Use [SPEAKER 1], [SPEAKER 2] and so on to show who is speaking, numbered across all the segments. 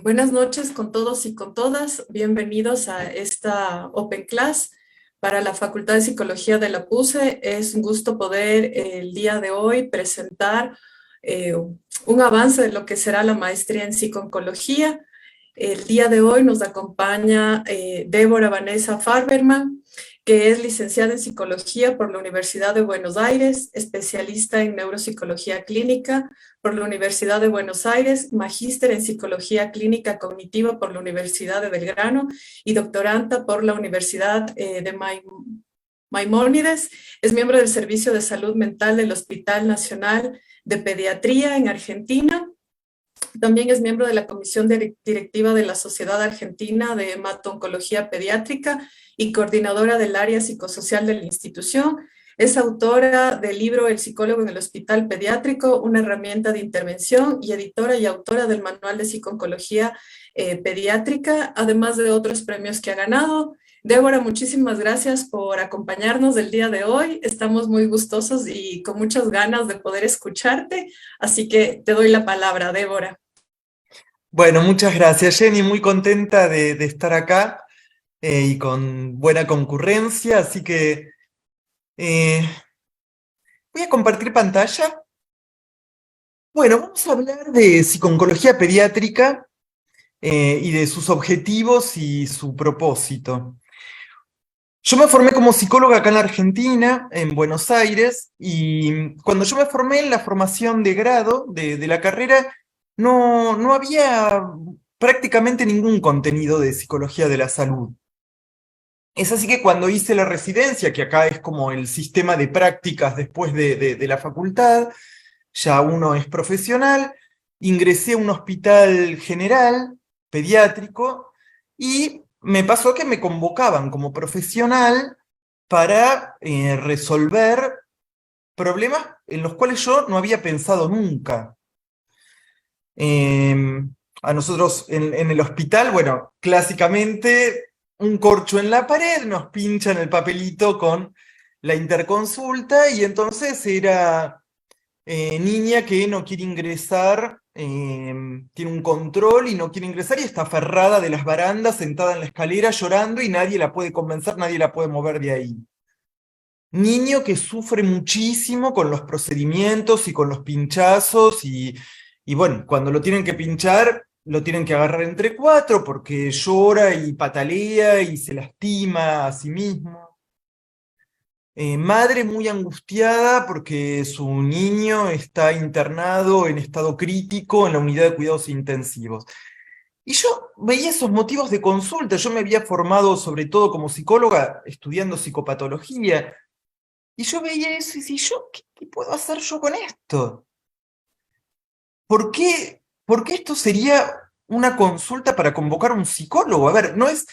[SPEAKER 1] Buenas noches con todos y con todas. Bienvenidos a esta Open Class para la Facultad de Psicología de la PUCE. Es un gusto poder el día de hoy presentar un avance de lo que será la maestría en psico-oncología. El día de hoy nos acompaña Débora Vanessa Farberman, que es licenciada en psicología por la Universidad de Buenos Aires, especialista en neuropsicología clínica por la Universidad de Buenos Aires, magíster en psicología clínica cognitiva por la Universidad de Belgrano y doctoranda por la Universidad de Maimónides. Es miembro del Servicio de Salud Mental del Hospital Nacional de Pediatría en Argentina. También es miembro de la Comisión Directiva de la Sociedad Argentina de Hemato-Oncología Pediátrica y coordinadora del área psicosocial de la institución. Es autora del libro El psicólogo en el hospital pediátrico, una herramienta de intervención, y editora y autora del manual de psico-oncología pediátrica, además de otros premios que ha ganado. Débora, muchísimas gracias por acompañarnos el día de hoy. Estamos muy gustosos y con muchas ganas de poder escucharte, así que te doy la palabra, Débora.
[SPEAKER 2] Bueno, muchas gracias, Jenny. Muy contenta de estar acá y con buena concurrencia, así que voy a compartir pantalla. Bueno, vamos a hablar de psico-oncología pediátrica y de sus objetivos y su propósito. Yo me formé como psicóloga acá en la Argentina, en Buenos Aires, y cuando yo me formé en la formación de grado de la carrera, no había prácticamente ningún contenido de psicología de la salud. Es así que cuando hice la residencia, que acá es como el sistema de prácticas después de la facultad, ya uno es profesional, ingresé a un hospital general, pediátrico, y me pasó que me convocaban como profesional para resolver problemas en los cuales yo no había pensado nunca. A nosotros en el hospital, bueno, clásicamente un corcho en la pared, nos pinchan el papelito con la interconsulta y entonces era niña que no quiere ingresar, tiene un control y no quiere ingresar y está aferrada de las barandas, sentada en la escalera llorando y nadie la puede convencer, nadie la puede mover de ahí. Niño que sufre muchísimo con los procedimientos y con los pinchazos y bueno, cuando lo tienen que pinchar, lo tienen que agarrar entre cuatro porque llora y patalea y se lastima a sí mismo. Madre muy angustiada porque su niño está internado en estado crítico en la unidad de cuidados intensivos. Y yo veía esos motivos de consulta, yo me había formado sobre todo como psicóloga estudiando psicopatología, y yo veía eso y decía, ¿qué puedo hacer yo con esto? ¿Por qué esto sería una consulta para convocar a un psicólogo? A ver, ¿no es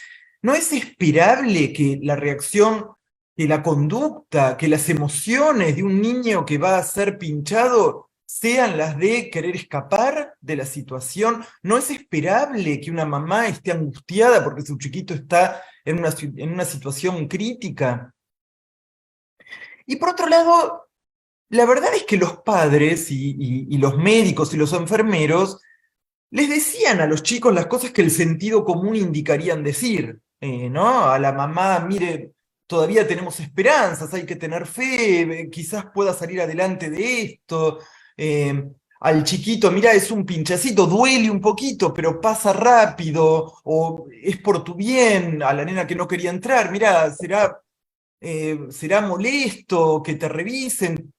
[SPEAKER 2] esperable que la reacción, que la conducta, que las emociones de un niño que va a ser pinchado sean las de querer escapar de la situación? ¿No es esperable que una mamá esté angustiada porque su chiquito está en una situación crítica? Y por otro lado, la verdad es que los padres y los médicos y los enfermeros les decían a los chicos las cosas que el sentido común indicarían decir, ¿no? A la mamá, mire, todavía tenemos esperanzas, hay que tener fe, quizás pueda salir adelante de esto. Al chiquito, mira, es un pinchacito, duele un poquito, pero pasa rápido, o es por tu bien, a la nena que no quería entrar, mira, será molesto que te revisen,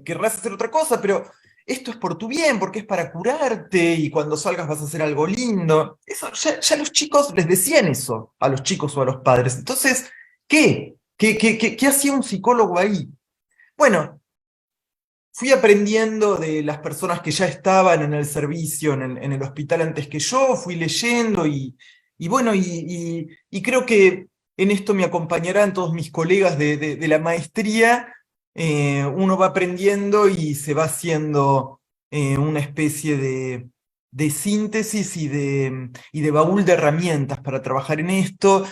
[SPEAKER 2] querrás hacer otra cosa, pero esto es por tu bien, porque es para curarte y cuando salgas vas a hacer algo lindo. Eso, ya los chicos les decían eso, a los chicos o a los padres. Entonces, ¿qué? ¿Qué hacía un psicólogo ahí? Bueno, fui aprendiendo de las personas que ya estaban en el servicio, en el hospital antes que yo, fui leyendo y bueno, y creo que en esto me acompañarán todos mis colegas de la maestría. Uno va aprendiendo y se va haciendo una especie de síntesis y de baúl de herramientas para trabajar en esto.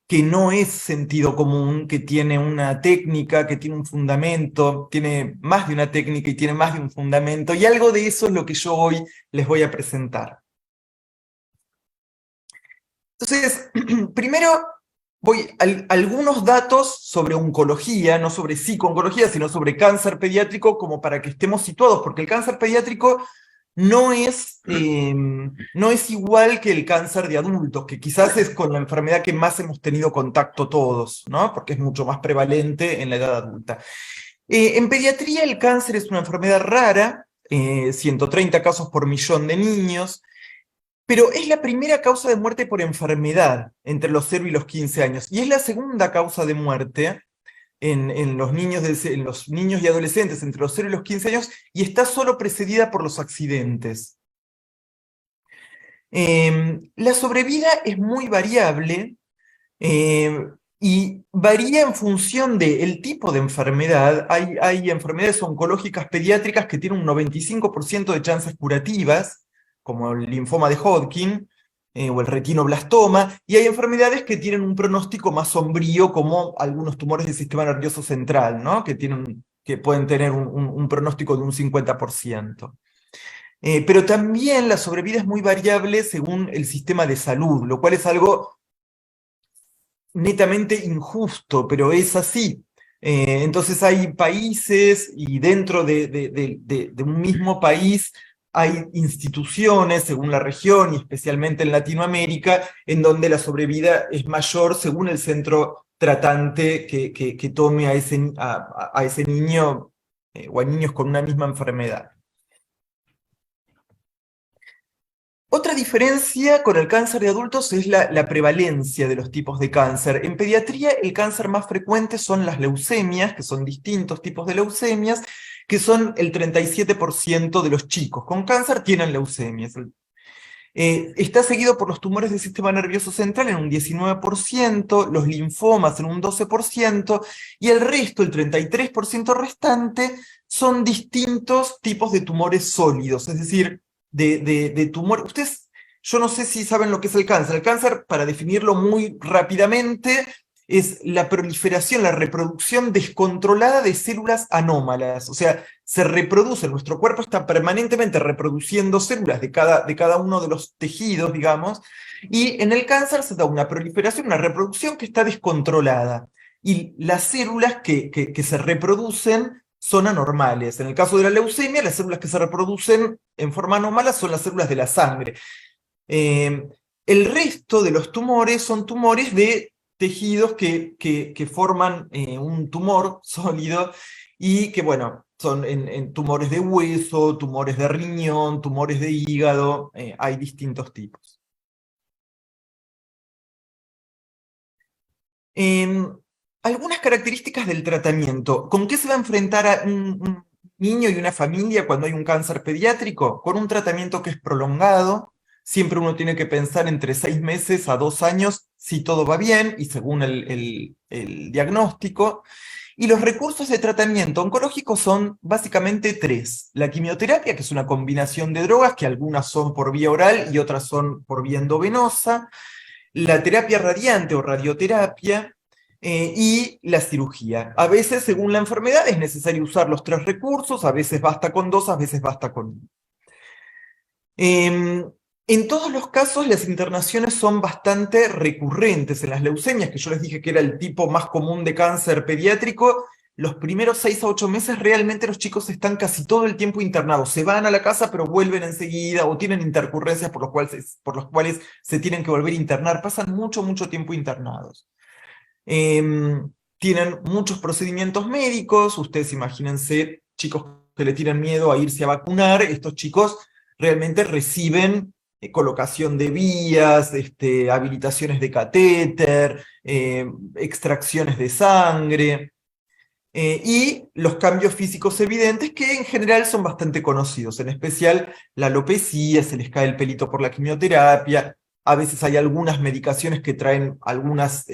[SPEAKER 2] que no es sentido común, que tiene una técnica, que tiene un fundamento, tiene más de una técnica y tiene más de un fundamento, y algo de eso es lo que yo hoy les voy a presentar. Entonces, primero voy a algunos datos sobre oncología, no sobre psico-oncología, sino sobre cáncer pediátrico, como para que estemos situados, porque el cáncer pediátrico no es igual que el cáncer de adultos, que quizás es con la enfermedad que más hemos tenido contacto todos, ¿no? Porque es mucho más prevalente en la edad adulta. En pediatría el cáncer es una enfermedad rara, 130 casos por millón de niños, pero es la primera causa de muerte por enfermedad entre los 0 y los 15 años, y es la segunda causa de muerte en los niños, en los niños y adolescentes entre los 0 y los 15 años, y está solo precedida por los accidentes. La sobrevida es muy variable, y varía en función del tipo de enfermedad. Hay enfermedades oncológicas pediátricas que tienen un 95% de chances curativas, como el linfoma de Hodgkin, o el retinoblastoma, y hay enfermedades que tienen un pronóstico más sombrío, como algunos tumores del sistema nervioso central, ¿no? Que pueden tener un pronóstico de un 50%. Pero también la sobrevida es muy variable según el sistema de salud, lo cual es algo netamente injusto, pero es así. Entonces hay países, y dentro de un mismo país hay instituciones, según la región, y especialmente en Latinoamérica, en donde la sobrevida es mayor según el centro tratante que tome a ese niño, o a niños con una misma enfermedad. Otra diferencia con el cáncer de adultos es la prevalencia de los tipos de cáncer. En pediatría el cáncer más frecuente son las leucemias, que son distintos tipos de leucemias, que son el 37% de los chicos con cáncer tienen leucemias. Está seguido por los tumores del sistema nervioso central en un 19%, los linfomas en un 12%, y el resto, el 33% restante, son distintos tipos de tumores sólidos, es decir, de tumor. Ustedes, yo no sé si saben lo que es el cáncer. El cáncer, para definirlo muy rápidamente, es la proliferación, la reproducción descontrolada de células anómalas. O sea, se reproduce, nuestro cuerpo está permanentemente reproduciendo células de cada uno de los tejidos, digamos, y en el cáncer se da una proliferación, una reproducción que está descontrolada. Y las células que se reproducen son anormales. En el caso de la leucemia, las células que se reproducen en forma anómala son las células de la sangre. El resto de los tumores son tumores de tejidos que forman un tumor sólido, y que, bueno, son en tumores de hueso, tumores de riñón, tumores de hígado, hay distintos tipos. Algunas características del tratamiento. ¿Con qué se va a enfrentar a un niño y una familia cuando hay un cáncer pediátrico? Con un tratamiento que es prolongado. Siempre uno tiene que pensar entre 6 meses a 2 años si todo va bien, y según el diagnóstico. Y los recursos de tratamiento oncológico son básicamente 3. La quimioterapia, que es una combinación de drogas, que algunas son por vía oral y otras son por vía endovenosa. La terapia radiante o radioterapia, y la cirugía. A veces, según la enfermedad, es necesario usar los 3 recursos, a veces basta con 2, a veces basta con 1. En todos los casos, las internaciones son bastante recurrentes. En las leucemias, que yo les dije que era el tipo más común de cáncer pediátrico, los primeros 6 a 8 meses realmente los chicos están casi todo el tiempo internados. Se van a la casa pero vuelven enseguida, o tienen intercurrencias por los cuales se tienen que volver a internar. Pasan mucho, mucho tiempo internados. Tienen muchos procedimientos médicos. Ustedes imagínense chicos que le tienen miedo a irse a vacunar. Estos chicos realmente reciben colocación de vías, habilitaciones de catéter, extracciones de sangre, y los cambios físicos evidentes, que en general son bastante conocidos, en especial la alopecia, se les cae el pelito por la quimioterapia. A veces hay algunas medicaciones que traen algunos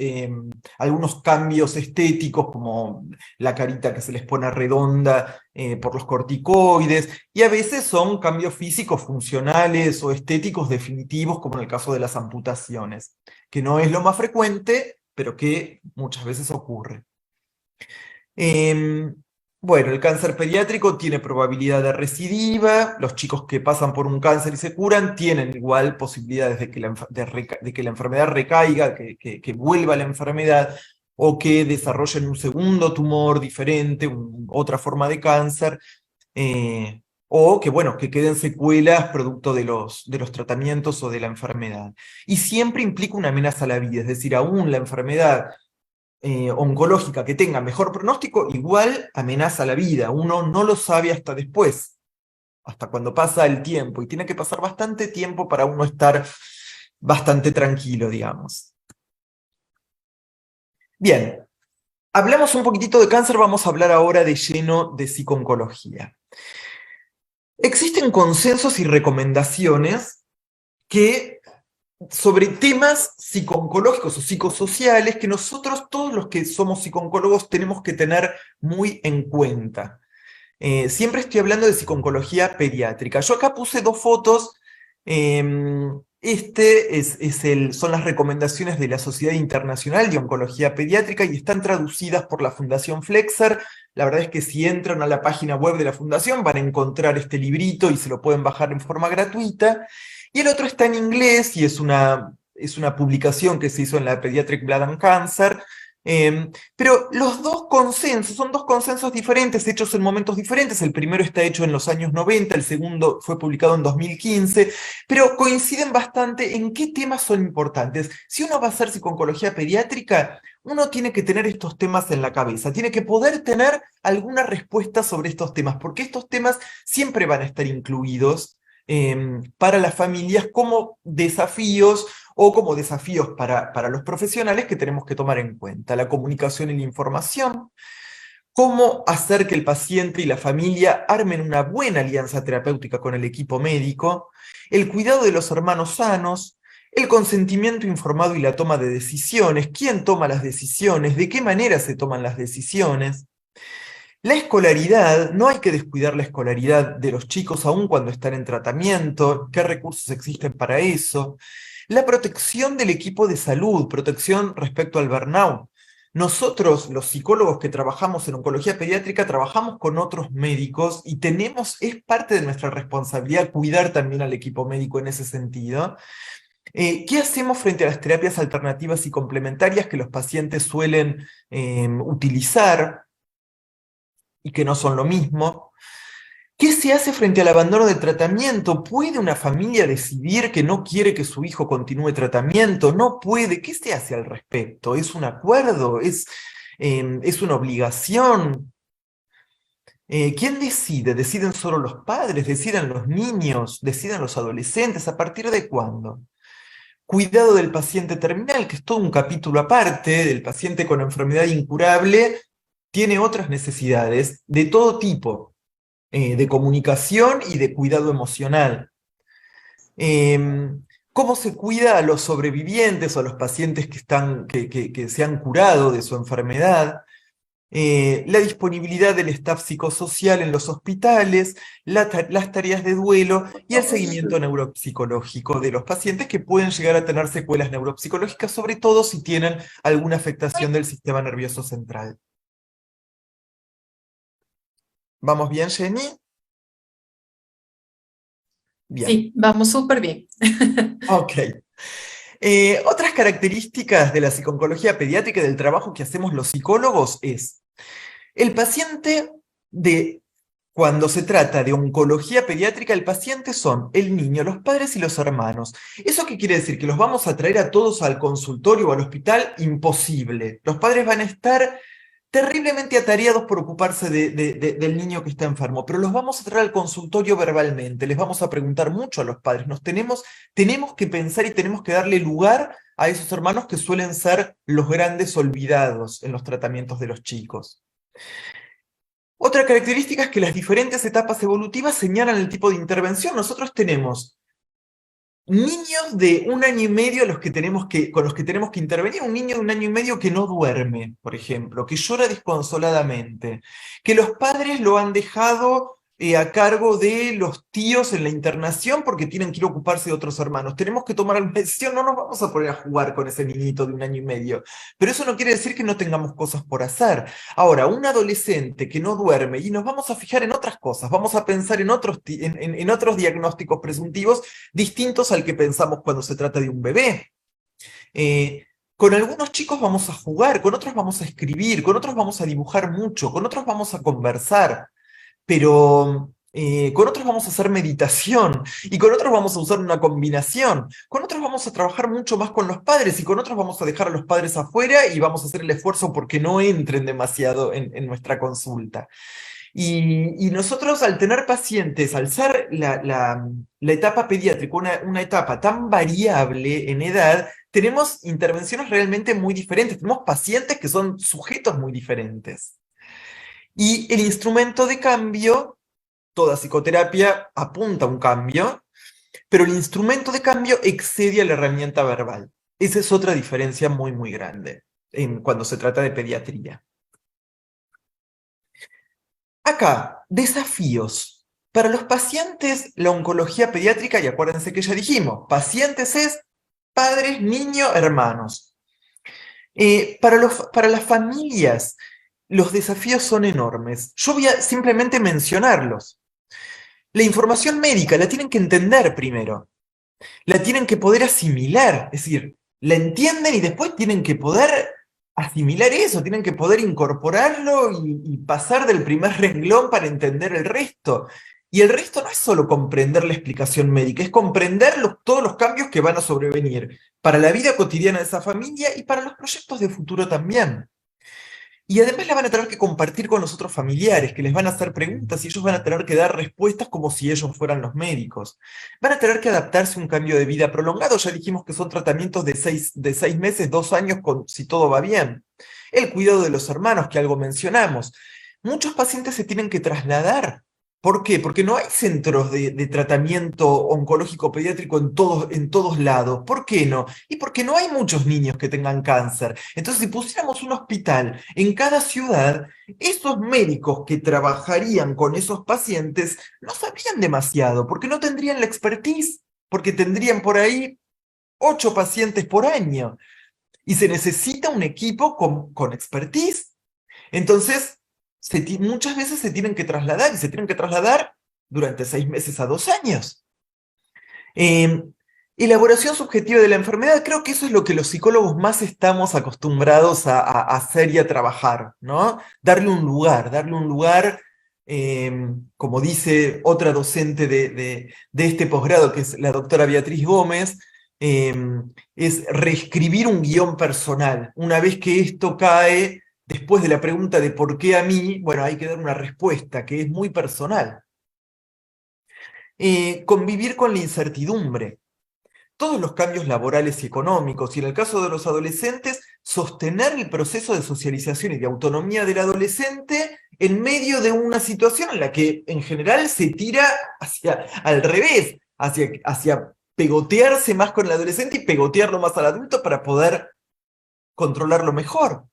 [SPEAKER 2] cambios estéticos, como la carita que se les pone redonda por los corticoides, y a veces son cambios físicos funcionales o estéticos definitivos, como en el caso de las amputaciones, que no es lo más frecuente, pero que muchas veces ocurre. Em, bueno, el cáncer pediátrico tiene probabilidad de recidiva, los chicos que pasan por un cáncer y se curan tienen igual posibilidades de que de que la enfermedad recaiga, que vuelva la enfermedad, o que desarrollen un segundo tumor diferente, otra forma de cáncer, o que, bueno, que queden secuelas producto de los tratamientos o de la enfermedad. Y siempre implica una amenaza a la vida, es decir, aún la enfermedad oncológica que tenga mejor pronóstico, igual amenaza la vida. Uno no lo sabe hasta después, hasta cuando pasa el tiempo, y tiene que pasar bastante tiempo para uno estar bastante tranquilo, digamos. Bien, hablamos un poquitito de cáncer, vamos a hablar ahora de lleno de psico-oncología. Existen consensos y recomendaciones que sobre temas psico-oncológicos o psicosociales que nosotros, todos los que somos psico-oncólogos, tenemos que tener muy en cuenta. Siempre estoy hablando de psico-oncología pediátrica. Yo acá puse dos fotos. Son las recomendaciones de la Sociedad Internacional de Oncología Pediátrica y están traducidas por la Fundación Flexer. La verdad es que si entran a la página web de la Fundación van a encontrar este librito y se lo pueden bajar en forma gratuita. Y el otro está en inglés y es una publicación que se hizo en la Pediatric Blood and Cancer. Pero los dos consensos, son dos consensos diferentes, hechos en momentos diferentes. El primero está hecho en los años 90, el segundo fue publicado en 2015, pero coinciden bastante en qué temas son importantes. Si uno va a hacer psico-oncología pediátrica, uno tiene que tener estos temas en la cabeza, tiene que poder tener alguna respuesta sobre estos temas, porque estos temas siempre van a estar incluidos para las familias como desafíos o como desafíos para los profesionales que tenemos que tomar en cuenta. La comunicación y la información, cómo hacer que el paciente y la familia armen una buena alianza terapéutica con el equipo médico, el cuidado de los hermanos sanos, el consentimiento informado y la toma de decisiones, quién toma las decisiones, de qué manera se toman las decisiones. La escolaridad, no hay que descuidar la escolaridad de los chicos aún cuando están en tratamiento, qué recursos existen para eso. La protección del equipo de salud, protección respecto al burnout. Nosotros, los psicólogos que trabajamos en oncología pediátrica, trabajamos con otros médicos y es parte de nuestra responsabilidad cuidar también al equipo médico en ese sentido. ¿Qué hacemos frente a las terapias alternativas y complementarias que los pacientes suelen utilizar y que no son lo mismo? ¿Qué se hace frente al abandono del tratamiento? ¿Puede una familia decidir que no quiere que su hijo continúe tratamiento? ¿No puede? ¿Qué se hace al respecto? ¿Es un acuerdo? ¿Es una obligación? ¿Quién decide? ¿Deciden solo los padres? ¿Deciden los niños? ¿Deciden los adolescentes? ¿A partir de cuándo? Cuidado del paciente terminal, que es todo un capítulo aparte, del paciente con enfermedad incurable, tiene otras necesidades de todo tipo, de comunicación y de cuidado emocional. ¿Cómo se cuida a los sobrevivientes o a los pacientes que se han curado de su enfermedad? La disponibilidad del staff psicosocial en los hospitales, las tareas de duelo y el seguimiento neuropsicológico de los pacientes que pueden llegar a tener secuelas neuropsicológicas, sobre todo si tienen alguna afectación del sistema nervioso central. ¿Vamos bien, Jenny?
[SPEAKER 1] Bien. Sí, vamos súper bien.
[SPEAKER 2] Ok. Otras características de la psico-oncología pediátrica y del trabajo que hacemos los psicólogos es el paciente cuando se trata de oncología pediátrica, el paciente son el niño, los padres y los hermanos. ¿Eso qué quiere decir? ¿Que los vamos a traer a todos al consultorio o al hospital? Imposible. Los padres van a estar terriblemente atareados por ocuparse del niño que está enfermo, pero los vamos a traer al consultorio verbalmente, les vamos a preguntar mucho a los padres, tenemos que pensar y tenemos que darle lugar a esos hermanos que suelen ser los grandes olvidados en los tratamientos de los chicos. Otra característica es que las diferentes etapas evolutivas señalan el tipo de intervención. Nosotros tenemos niños de 1 año y medio con los que tenemos que intervenir, un niño de 1 año y medio que no duerme, por ejemplo, que llora desconsoladamente, que los padres lo han dejado a cargo de los tíos en la internación porque tienen que ir a ocuparse de otros hermanos. Tenemos que tomar alguna decisión, no nos vamos a poner a jugar con ese niñito de 1 año y medio. Pero eso no quiere decir que no tengamos cosas por hacer. Ahora, un adolescente que no duerme, y nos vamos a fijar en otras cosas, vamos a pensar en en otros diagnósticos presuntivos distintos al que pensamos cuando se trata de un bebé. Con algunos chicos vamos a jugar, con otros vamos a escribir, con otros vamos a dibujar mucho, con otros vamos a conversar, pero con otros vamos a hacer meditación y con otros vamos a usar una combinación. Con otros vamos a trabajar mucho más con los padres y con otros vamos a dejar a los padres afuera y vamos a hacer el esfuerzo porque no entren demasiado en nuestra consulta. Y nosotros al tener pacientes, al ser la etapa pediátrica una etapa tan variable en edad, tenemos intervenciones realmente muy diferentes, tenemos pacientes que son sujetos muy diferentes. Y el instrumento de cambio, toda psicoterapia apunta a un cambio, pero el instrumento de cambio excede a la herramienta verbal. Esa es otra diferencia muy, muy grande cuando se trata de pediatría. Acá, desafíos. Para los pacientes, la oncología pediátrica, y acuérdense que ya dijimos, pacientes es padres, niños, hermanos. Para las familias, los desafíos son enormes. Yo voy a simplemente mencionarlos. La información médica la tienen que entender primero, la tienen que poder asimilar, es decir, la entienden y después tienen que poder asimilar eso, tienen que poder incorporarlo y pasar del primer renglón para entender el resto. Y el resto no es solo comprender la explicación médica, es comprender todos los cambios que van a sobrevenir para la vida cotidiana de esa familia y para los proyectos de futuro también. Y además la van a tener que compartir con los otros familiares, que les van a hacer preguntas y ellos van a tener que dar respuestas como si ellos fueran los médicos. Van a tener que adaptarse a un cambio de vida prolongado, ya dijimos que son tratamientos de 6 meses, 2 años, si todo va bien. El cuidado de los hermanos, que algo mencionamos. Muchos pacientes se tienen que trasladar. ¿Por qué? Porque no hay centros de tratamiento oncológico pediátrico en todos lados. ¿Por qué no? Y porque no hay muchos niños que tengan cáncer. Entonces, si pusiéramos un hospital en cada ciudad, esos médicos que trabajarían con esos pacientes no sabrían demasiado, porque no tendrían la expertise, porque tendrían por ahí 8 pacientes por año. Y se necesita un equipo con expertise. Entonces, muchas veces se tienen que trasladar, y se tienen que trasladar durante 6 meses a 2 años. Elaboración subjetiva de la enfermedad, creo que eso es lo que los psicólogos más estamos acostumbrados a hacer y a trabajar, ¿no? Darle un lugar, como dice otra docente de este posgrado, que es la doctora Beatriz Gómez, es reescribir un guión personal. Una vez que esto cae, después de la pregunta de ¿por qué a mí? Bueno, hay que dar una respuesta que es muy personal. Convivir con la incertidumbre. Todos los cambios laborales y económicos, y en el caso de los adolescentes, sostener el proceso de socialización y de autonomía del adolescente en medio de una situación en la que en general se tira al revés, hacia pegotearse más con el adolescente y pegotearlo más al adulto para poder controlarlo mejor.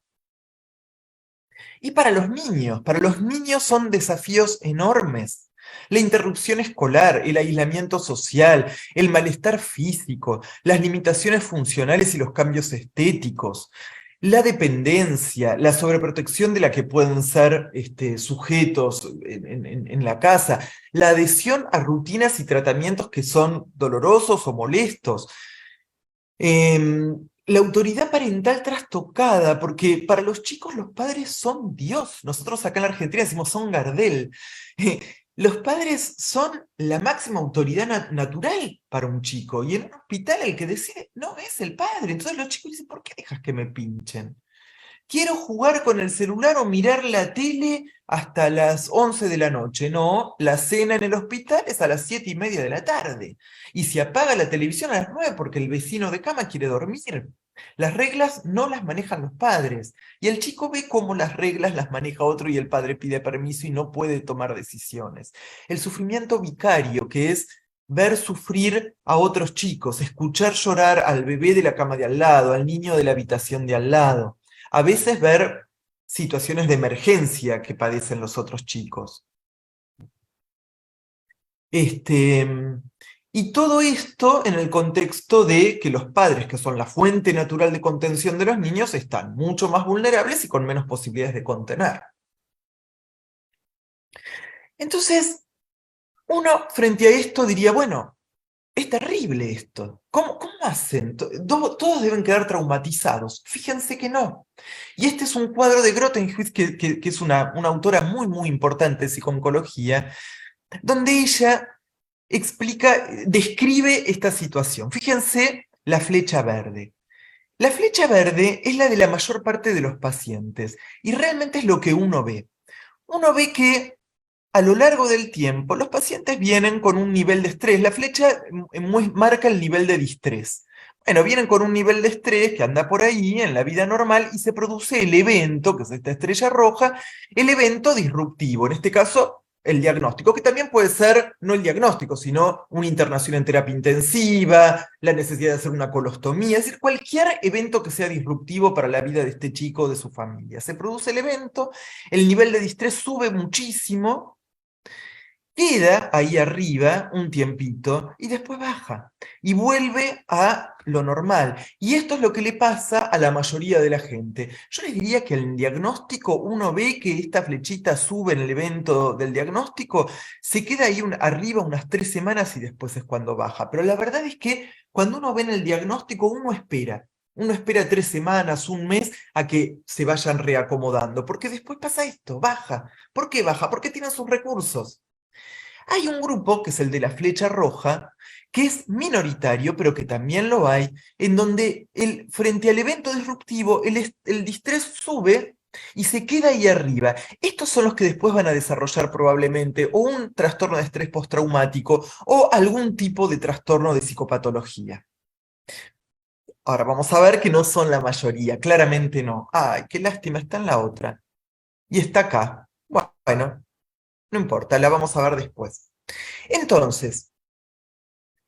[SPEAKER 2] Y para los niños son desafíos enormes. La interrupción escolar, el aislamiento social, el malestar físico, las limitaciones funcionales y los cambios estéticos, la dependencia, la sobreprotección de la que pueden ser sujetos en la casa, la adhesión a rutinas y tratamientos que son dolorosos o molestos. La autoridad parental trastocada, porque para los chicos los padres son Dios. Nosotros acá en la Argentina decimos son Gardel. Los padres son la máxima autoridad natural para un chico, y en un hospital el que decide no es el padre. Entonces los chicos dicen, ¿por qué dejas que me pinchen? Quiero jugar con el celular o mirar la tele hasta las 11 de la noche. No, la cena en el hospital es a las 7:30 de la tarde. Y se apaga la televisión a las 9 porque el vecino de cama quiere dormir. Las reglas no las manejan los padres. Y el chico ve cómo las reglas las maneja otro y el padre pide permiso y no puede tomar decisiones. El sufrimiento vicario, que es ver sufrir a otros chicos, escuchar llorar al bebé de la cama de al lado, al niño de la habitación de al lado. A veces ver situaciones de emergencia que padecen los otros chicos. Este, y todo esto en el contexto de que los padres, que son la fuente natural de contención de los niños, están mucho más vulnerables y con menos posibilidades de contener. Entonces, uno frente a esto diría, bueno, es terrible esto. ¿Cómo hacen? Todos deben quedar traumatizados. Fíjense que no. Y este es un cuadro de Grothendieck, que es una autora muy, muy importante de psiconcología, donde ella describe esta situación. Fíjense la flecha verde. La flecha verde es la de la mayor parte de los pacientes y realmente es lo que uno ve. Uno ve que a lo largo del tiempo los pacientes vienen con un nivel de estrés. La flecha marca el nivel de distrés. Bueno, vienen con un nivel de estrés que anda por ahí en la vida normal y se produce el evento, que es esta estrella roja, el evento disruptivo, en este caso el diagnóstico, que también puede ser no el diagnóstico, sino una internación en terapia intensiva, la necesidad de hacer una colostomía, es decir, cualquier evento que sea disruptivo para la vida de este chico o de su familia. Se produce el evento, el nivel de distrés sube muchísimo, queda ahí arriba un tiempito y después baja y vuelve a lo normal. Y esto es lo que le pasa a la mayoría de la gente. Yo les diría que en el diagnóstico uno ve que esta flechita sube en el evento del diagnóstico, se queda ahí arriba unas 3 semanas y después es cuando baja. Pero la verdad es que cuando uno ve en el diagnóstico uno espera. Uno espera 3 semanas, un mes, a que se vayan reacomodando, porque después pasa esto, baja. ¿Por qué baja? Porque tienen sus recursos. Hay un grupo, que es el de la flecha roja, que es minoritario, pero que también lo hay, en donde frente al evento disruptivo el distrés sube y se queda ahí arriba. Estos son los que después van a desarrollar probablemente o un trastorno de estrés postraumático o algún tipo de trastorno de psicopatología. Ahora vamos a ver que no son la mayoría, claramente no. Ay, qué lástima, está en la otra. Y está acá. Bueno, no importa, la vamos a ver después. Entonces,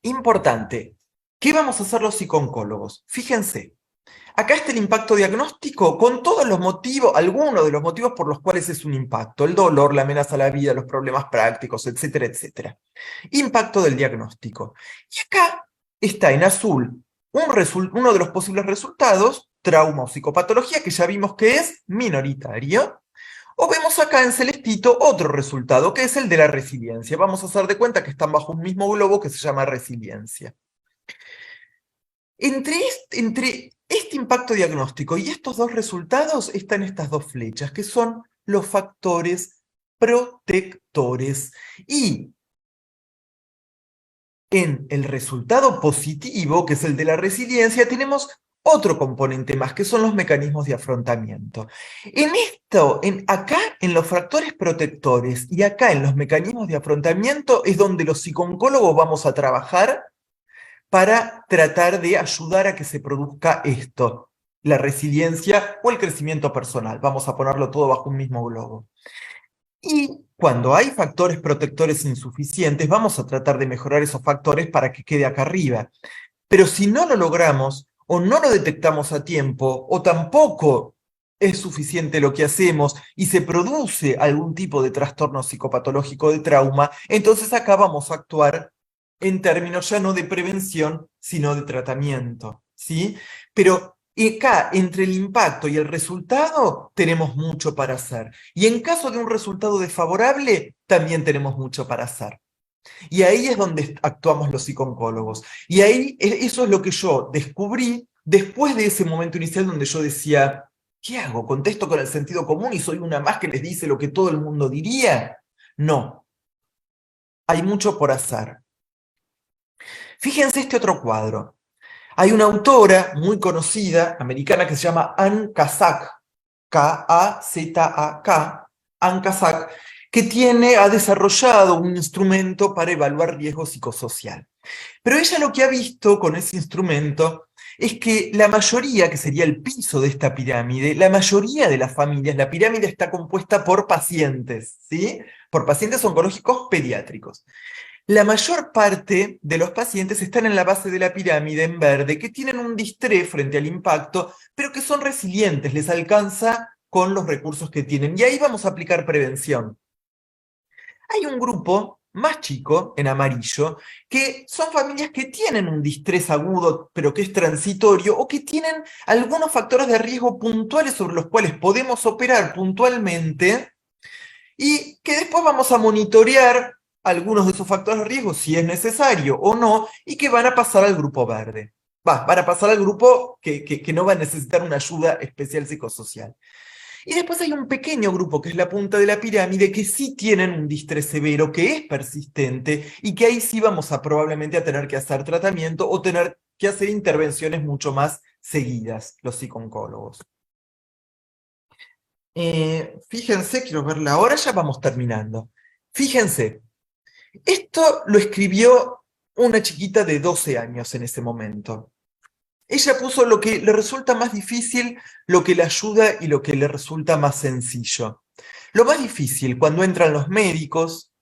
[SPEAKER 2] importante, ¿qué vamos a hacer los psicooncólogos? Fíjense, acá está el impacto diagnóstico con todos los motivos, algunos de los motivos por los cuales es un impacto, el dolor, la amenaza a la vida, los problemas prácticos, etcétera, etcétera. Impacto del diagnóstico. Y acá está en azul uno de los posibles resultados, trauma o psicopatología, que ya vimos que es minoritario. O vemos acá en celestito otro resultado, que es el de la resiliencia. Vamos a hacer de cuenta que están bajo un mismo globo que se llama resiliencia. Entre este impacto diagnóstico y estos dos resultados están estas dos flechas, que son los factores protectores. Y en el resultado positivo, que es el de la resiliencia, tenemos otro componente más, que son los mecanismos de afrontamiento. Acá en los factores protectores y acá en los mecanismos de afrontamiento es donde los psicooncólogos vamos a trabajar para tratar de ayudar a que se produzca esto, la resiliencia o el crecimiento personal. Vamos a ponerlo todo bajo un mismo globo. Y cuando hay factores protectores insuficientes, vamos a tratar de mejorar esos factores para que quede acá arriba. Pero si no lo logramos, o no lo detectamos a tiempo, o tampoco es suficiente lo que hacemos y se produce algún tipo de trastorno psicopatológico de trauma, entonces acá vamos a actuar en términos ya no de prevención, sino de tratamiento, ¿sí? Pero acá, entre el impacto y el resultado, tenemos mucho para hacer. Y en caso de un resultado desfavorable, también tenemos mucho para hacer. Y ahí es donde actuamos los psicooncólogos. Y ahí eso es lo que yo descubrí después de ese momento inicial donde yo decía, ¿qué hago? ¿Contesto con el sentido común y soy una más que les dice lo que todo el mundo diría? No. Hay mucho por hacer. Fíjense este otro cuadro. Hay una autora muy conocida, americana, que se llama Ann Kazak, K-A-Z-A-K, Ann Kazak, que ha desarrollado un instrumento para evaluar riesgo psicosocial. Pero ella lo que ha visto con ese instrumento es que la mayoría, que sería el piso de esta pirámide, la mayoría de las familias, la pirámide está compuesta por pacientes, ¿sí? Por pacientes oncológicos pediátricos. La mayor parte de los pacientes están en la base de la pirámide en verde, que tienen un distrés frente al impacto, pero que son resilientes, les alcanza con los recursos que tienen. Y ahí vamos a aplicar prevención. Hay un grupo más chico, en amarillo, que son familias que tienen un distrés agudo, pero que es transitorio, o que tienen algunos factores de riesgo puntuales sobre los cuales podemos operar puntualmente y que después vamos a monitorear algunos de esos factores de riesgo, si es necesario o no, y que van a pasar al grupo verde. Van a pasar al grupo que no va a necesitar una ayuda especial psicosocial. Y después hay un pequeño grupo, que es la punta de la pirámide, que sí tienen un distrés severo, que es persistente, y que ahí sí vamos a probablemente a tener que hacer tratamiento o tener que hacer intervenciones mucho más seguidas, los psicooncólogos. Fíjense, quiero verla ahora, ya vamos terminando. Fíjense, esto lo escribió una chiquita de 12 años en ese momento. Ella puso lo que le resulta más difícil, lo que le ayuda y lo que le resulta más sencillo. Lo más difícil, cuando entran los médicos,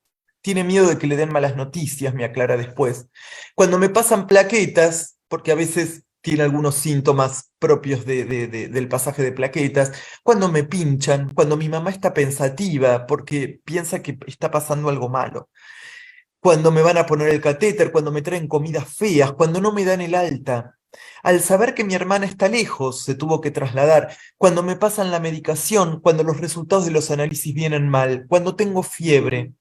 [SPEAKER 2] tiene miedo de que le den malas noticias, me aclara después. Cuando me pasan plaquetas, porque a veces tiene algunos síntomas propios del pasaje de plaquetas, cuando me pinchan, cuando mi mamá está pensativa porque piensa que está pasando algo malo, cuando me van a poner el catéter, cuando me traen comidas feas, cuando no me dan el alta. Al saber que mi hermana está lejos, se tuvo que trasladar, cuando me pasan la medicación, cuando los resultados de los análisis vienen mal, cuando tengo fiebre.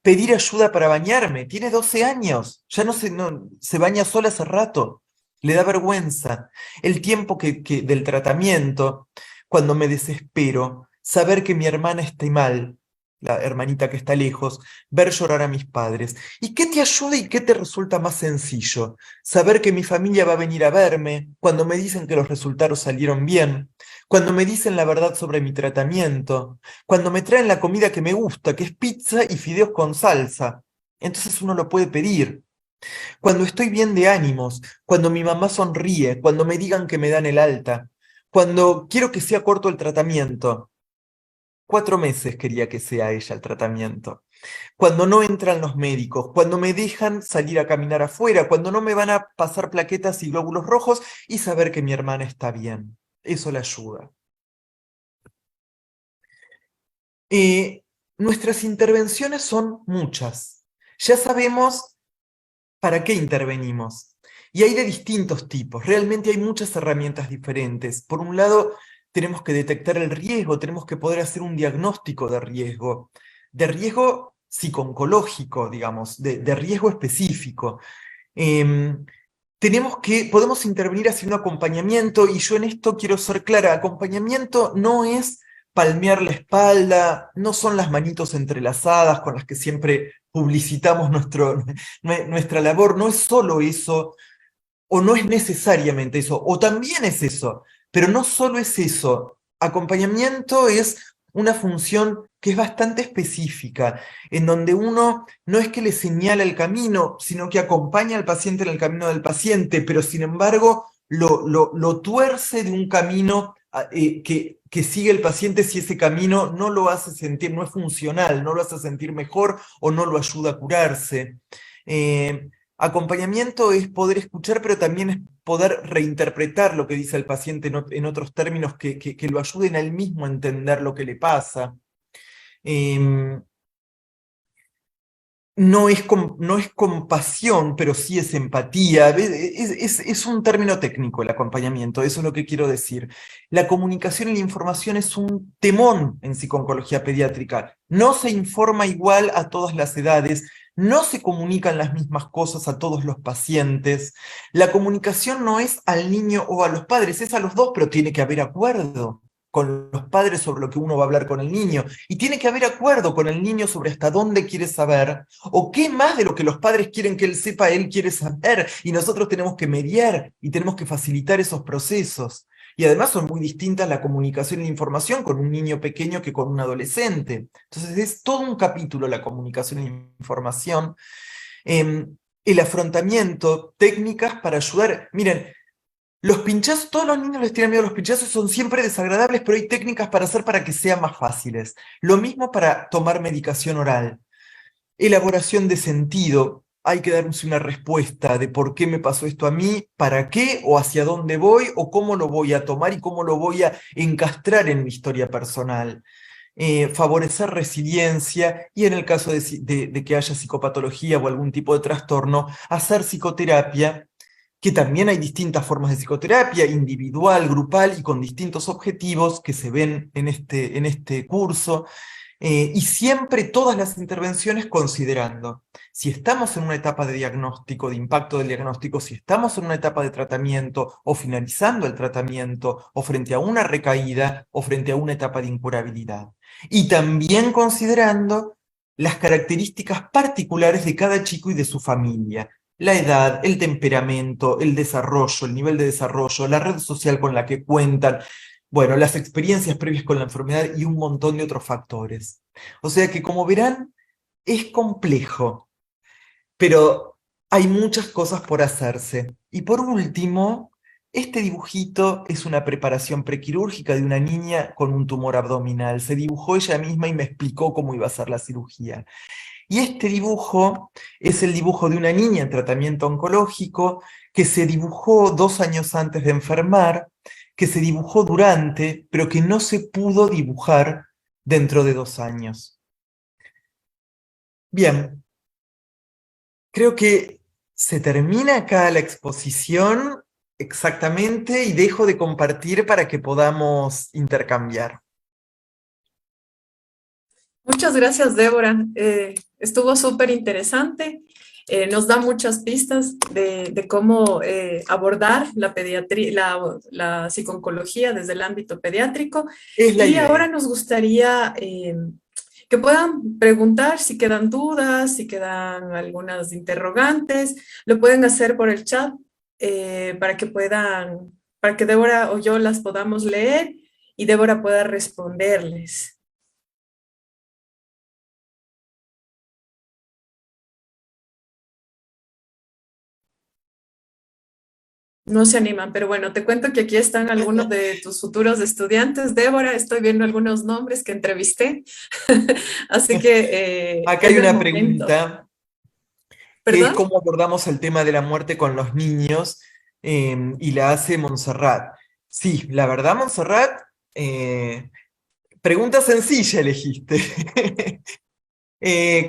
[SPEAKER 2] Pedir ayuda para bañarme, tiene 12 años, ya no, se baña sola hace rato, le da vergüenza. El tiempo del tratamiento, cuando me desespero, saber que mi hermana está mal, la hermanita que está lejos, ver llorar a mis padres. ¿Y qué te ayuda y qué te resulta más sencillo? Saber que mi familia va a venir a verme, cuando me dicen que los resultados salieron bien, cuando me dicen la verdad sobre mi tratamiento, cuando me traen la comida que me gusta, que es pizza y fideos con salsa. Entonces uno lo puede pedir. Cuando estoy bien de ánimos, cuando mi mamá sonríe, cuando me digan que me dan el alta, cuando quiero que sea corto el tratamiento. 4 meses quería que sea ella el tratamiento. Cuando no entran los médicos, cuando me dejan salir a caminar afuera, cuando no me van a pasar plaquetas y glóbulos rojos y saber que mi hermana está bien. Eso le ayuda. Eh, Nuestras intervenciones son muchas. Ya sabemos para qué intervenimos. Y hay de distintos tipos. Realmente hay muchas herramientas diferentes. Por un lado, tenemos que detectar el riesgo, tenemos que poder hacer un diagnóstico de riesgo psico-oncológico, digamos, de riesgo específico. Em, Podemos intervenir haciendo acompañamiento, y yo en esto quiero ser clara, acompañamiento no es palmear la espalda, no son las manitos entrelazadas con las que siempre publicitamos nuestra labor, no es solo eso, o no es necesariamente eso, o también es eso, pero no solo es eso. Acompañamiento es una función que es bastante específica, en donde uno no es que le señala el camino, sino que acompaña al paciente en el camino del paciente, pero sin embargo lo tuerce de un camino que sigue el paciente si ese camino no lo hace sentir, no es funcional, no lo hace sentir mejor o no lo ayuda a curarse. Acompañamiento es poder escuchar, pero también es poder reinterpretar lo que dice el paciente en otros términos que lo ayuden a él mismo a entender lo que le pasa. Em, no es compasión, pero sí es empatía. Es un término técnico el acompañamiento, eso es lo que quiero decir. La comunicación y la información es un temón en psico-oncología pediátrica. No se informa igual a todas las edades, no se comunican las mismas cosas a todos los pacientes. La comunicación no es al niño o a los padres, es a los dos, pero tiene que haber acuerdo con los padres sobre lo que uno va a hablar con el niño, y tiene que haber acuerdo con el niño sobre hasta dónde quiere saber, o qué más de lo que los padres quieren que él sepa, él quiere saber, y nosotros tenemos que mediar y tenemos que facilitar esos procesos. Y además son muy distintas la comunicación y la información con un niño pequeño que con un adolescente. Entonces es todo un capítulo la comunicación y la información. El afrontamiento, técnicas para ayudar. Miren, los pinchazos, todos los niños les tienen miedo a los pinchazos, son siempre desagradables, pero hay técnicas para hacer para que sean más fáciles. Lo mismo para tomar medicación oral. Elaboración de sentido. Hay que darse una respuesta de por qué me pasó esto a mí, para qué, o hacia dónde voy, o cómo lo voy a tomar y cómo lo voy a encastrar en mi historia personal. favorecer resiliencia y en el caso de que haya psicopatología o algún tipo de trastorno, hacer psicoterapia, que también hay distintas formas de psicoterapia, individual, grupal y con distintos objetivos que se ven en este curso. Y siempre todas las intervenciones considerando si estamos en una etapa de diagnóstico, de impacto del diagnóstico, si estamos en una etapa de tratamiento o finalizando el tratamiento, o frente a una recaída, o frente a una etapa de incurabilidad. Y también considerando las características particulares de cada chico y de su familia. La edad, el temperamento, el desarrollo, el nivel de desarrollo, la red social con la que cuentan, bueno, las experiencias previas con la enfermedad y un montón de otros factores. O sea que, como verán, es complejo, pero hay muchas cosas por hacerse. Y por último, este dibujito es una preparación prequirúrgica de una niña con un tumor abdominal. Se dibujó ella misma y me explicó cómo iba a ser la cirugía. Y este dibujo es el dibujo de una niña en tratamiento oncológico que se dibujó 2 años antes de enfermar, que se dibujó durante, pero que no se pudo dibujar dentro de 2 años. Bien, creo que se termina acá la exposición exactamente y dejo de compartir para que podamos intercambiar.
[SPEAKER 1] Muchas gracias, Débora. Estuvo súper interesante. Nos da muchas pistas de cómo abordar la pediatría, la psiconcología desde el ámbito pediátrico.
[SPEAKER 2] Es la
[SPEAKER 1] Y ahora
[SPEAKER 2] idea.
[SPEAKER 1] nos gustaría que puedan preguntar si quedan dudas, si quedan algunas interrogantes. Lo pueden hacer por el chat para que Débora o yo las podamos leer y Débora pueda responderles. No se animan, pero bueno, te cuento que aquí están algunos de tus futuros estudiantes. Débora, estoy viendo algunos nombres que entrevisté, así que
[SPEAKER 2] Acá hay
[SPEAKER 1] es el
[SPEAKER 2] una
[SPEAKER 1] momento.
[SPEAKER 2] pregunta que es
[SPEAKER 1] ¿Perdón?
[SPEAKER 2] cómo abordamos el tema de la muerte con los niños, y la hace Montserrat. Sí, la verdad, Montserrat, pregunta sencilla elegiste.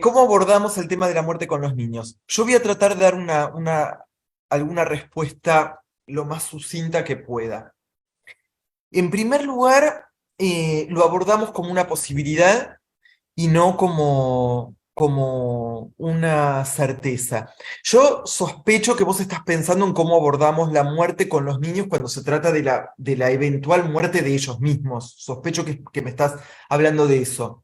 [SPEAKER 2] ¿Cómo abordamos el tema de la muerte con los niños? Yo voy a tratar de dar alguna respuesta lo más sucinta que pueda. En primer lugar, lo abordamos como una posibilidad y no como una certeza. Yo sospecho que vos estás pensando en cómo abordamos la muerte con los niños cuando se trata de la eventual muerte de ellos mismos. Sospecho que me estás hablando de eso.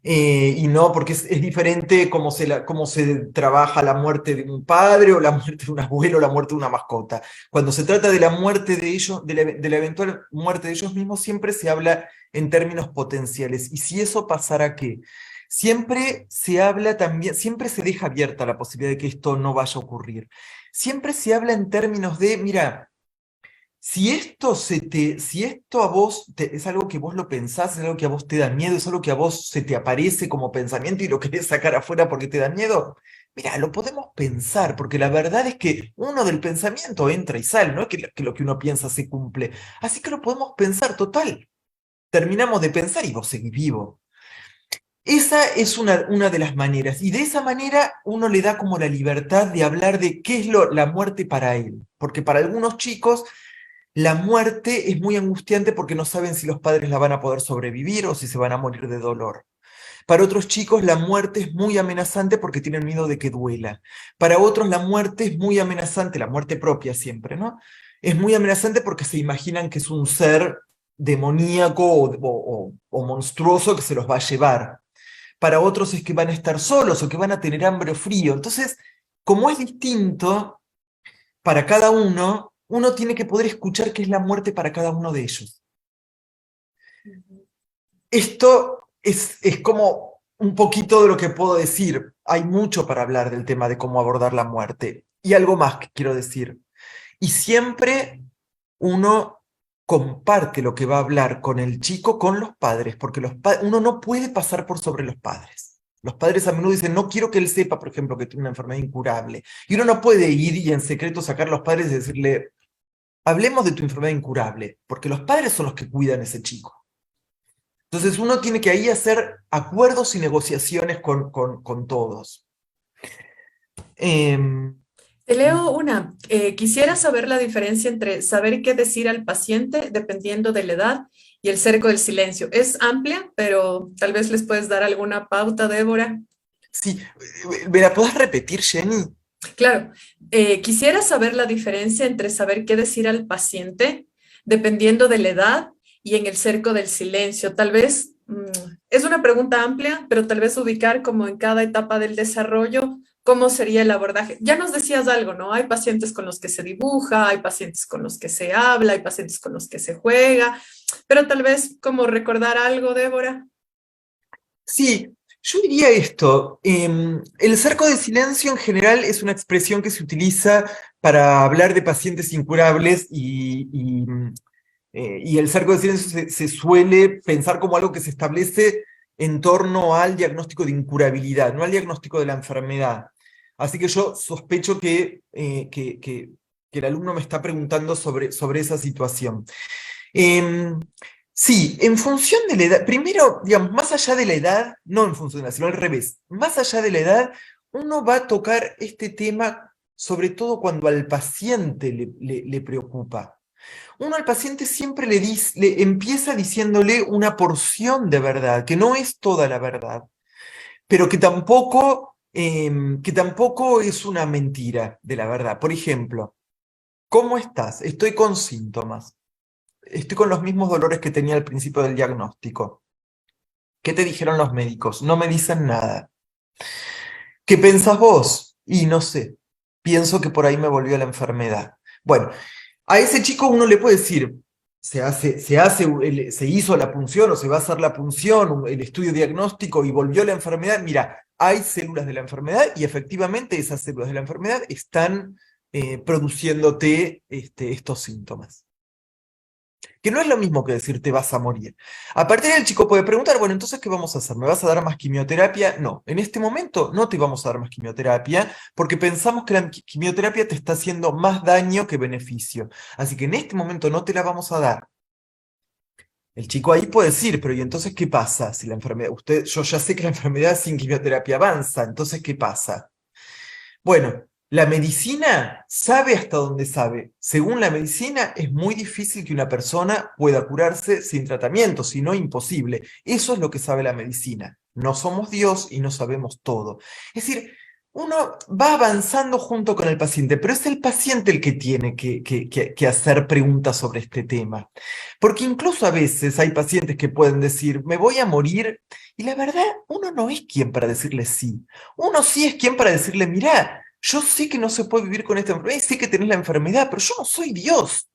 [SPEAKER 2] Y no, porque es diferente cómo se trabaja la muerte de un padre o la muerte de un abuelo o la muerte de una mascota. Cuando se trata de la muerte de ellos, de la eventual muerte de ellos mismos, siempre se habla en términos potenciales. Y si eso pasara, ¿qué? Siempre se habla también, siempre se deja abierta la posibilidad de que esto no vaya a ocurrir. Siempre se habla en términos de, mira, si esto a vos es algo que vos lo pensás, es algo que a vos te da miedo, es algo que a vos se te aparece como pensamiento y lo querés sacar afuera porque te da miedo, mira, lo podemos pensar, porque la verdad es que uno del pensamiento entra y sale, no es que lo que uno piensa se cumple. Así que lo podemos pensar, total. Terminamos de pensar y vos seguís vivo. Esa es una de las maneras, y de esa manera uno le da como la libertad de hablar de qué es la muerte para él, porque para algunos chicos la muerte es muy angustiante porque no saben si los padres la van a poder sobrevivir o si se van a morir de dolor. Para otros chicos la muerte es muy amenazante porque tienen miedo de que duela. Para otros la muerte es muy amenazante, la muerte propia siempre, ¿no? Es muy amenazante porque se imaginan que es un ser demoníaco o monstruoso que se los va a llevar. Para otros es que van a estar solos o que van a tener hambre o frío. Entonces, como es distinto para cada uno, uno tiene que poder escuchar qué es la muerte para cada uno de ellos. Esto es como un poquito de lo que puedo decir. Hay mucho para hablar del tema de cómo abordar la muerte. Y algo más que quiero decir. Y siempre uno comparte lo que va a hablar con el chico con los padres, porque uno no puede pasar por sobre los padres. Los padres a menudo dicen, no quiero que él sepa, por ejemplo, que tiene una enfermedad incurable. Y uno no puede ir y en secreto sacar a los padres y decirle, hablemos de tu enfermedad incurable, porque los padres son los que cuidan a ese chico. Entonces uno tiene que ahí hacer acuerdos y negociaciones con todos. Em,
[SPEAKER 1] Te leo una. Quisiera saber la diferencia entre saber qué decir al paciente dependiendo de la edad y el cerco del silencio. Es amplia, pero tal vez les puedes dar alguna pauta, Débora.
[SPEAKER 2] sí, ¿me la podés repetir, Jenny?
[SPEAKER 1] Claro, quisiera saber la diferencia entre saber qué decir al paciente dependiendo de la edad y en el cerco del silencio. Tal vez es una pregunta amplia, pero tal vez ubicar como en cada etapa del desarrollo cómo sería el abordaje. Ya nos decías algo, ¿no? Hay pacientes con los que se dibuja, hay pacientes con los que se habla, hay pacientes con los que se juega, pero tal vez como recordar algo, Débora.
[SPEAKER 2] Sí, yo diría esto. El cerco de silencio en general es una expresión que se utiliza para hablar de pacientes incurables y el cerco de silencio se suele pensar como algo que se establece en torno al diagnóstico de incurabilidad, no al diagnóstico de la enfermedad. Así que yo sospecho que el alumno me está preguntando sobre esa situación. Em, sí, en función de la edad, primero, digamos, más allá de la edad, no en función de la edad, sino al revés, más allá de la edad, uno va a tocar este tema sobre todo cuando al paciente le preocupa. Uno al paciente siempre le empieza diciéndole una porción de verdad, que no es toda la verdad, pero que tampoco es una mentira de la verdad. Por ejemplo, ¿cómo estás? Estoy con síntomas. Estoy con los mismos dolores que tenía al principio del diagnóstico. ¿Qué te dijeron los médicos? No me dicen nada. ¿Qué pensás vos? Y no sé. Pienso que por ahí me volvió la enfermedad. Bueno, a ese chico uno le puede decir, se hizo la punción o se va a hacer la punción, el estudio diagnóstico y volvió la enfermedad. Mira, hay células de la enfermedad y efectivamente esas células de la enfermedad están produciéndote estos síntomas. Que no es lo mismo que decir te vas a morir. A partir de ahí el chico puede preguntar, bueno, entonces, ¿qué vamos a hacer? ¿Me vas a dar más quimioterapia? No, en este momento no te vamos a dar más quimioterapia porque pensamos que la quimioterapia te está haciendo más daño que beneficio. Así que en este momento no te la vamos a dar. El chico ahí puede decir, pero ¿y entonces qué pasa? Si la enfermedad, yo ya sé que la enfermedad sin quimioterapia avanza, entonces ¿qué pasa? Bueno, la medicina sabe hasta dónde sabe. Según la medicina, es muy difícil que una persona pueda curarse sin tratamiento, si no imposible. Eso es lo que sabe la medicina. No somos Dios y no sabemos todo. Es decir, uno va avanzando junto con el paciente, pero es el paciente el que tiene que hacer preguntas sobre este tema. Porque incluso a veces hay pacientes que pueden decir, me voy a morir, y la verdad, uno no es quien para decirle sí. Uno sí es quien para decirle, mirá, yo sé que no se puede vivir con esta enfermedad, y sé que tenés la enfermedad, pero yo no soy Dios.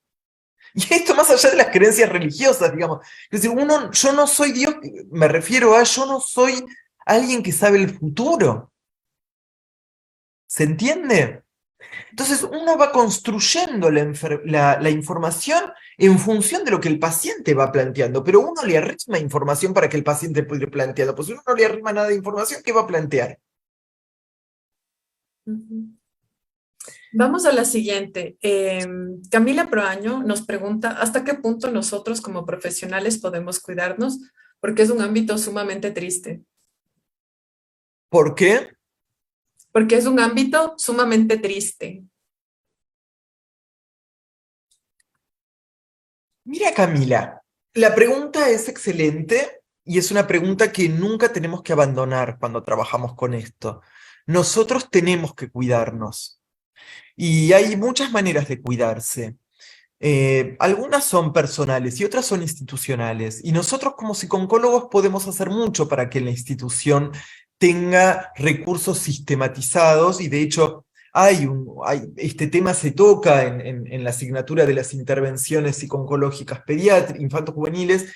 [SPEAKER 2] Y esto más allá de las creencias religiosas, digamos. Es decir, yo no soy Dios, me refiero a, yo no soy alguien que sabe el futuro. ¿Se entiende? Entonces uno va construyendo la información en función de lo que el paciente va planteando, pero uno le arrima información para que el paciente pueda ir planteando. Pues si uno no le arrima nada de información, ¿qué va a plantear?
[SPEAKER 1] Ujú. Vamos a la siguiente. Camila Proaño nos pregunta, ¿hasta qué punto nosotros como profesionales podemos cuidarnos? Porque es un ámbito sumamente triste.
[SPEAKER 2] ¿Por qué?
[SPEAKER 1] Porque es un ámbito sumamente triste.
[SPEAKER 2] Mira, Camila, la pregunta es excelente y es una pregunta que nunca tenemos que abandonar cuando trabajamos con esto. Nosotros tenemos que cuidarnos y hay muchas maneras de cuidarse. Algunas son personales y otras son institucionales. Y nosotros como psicólogos podemos hacer mucho para que la institución tenga recursos sistematizados y de hecho este tema se toca en la asignatura de las intervenciones psico-oncológicas pediátricas, infanto-juveniles.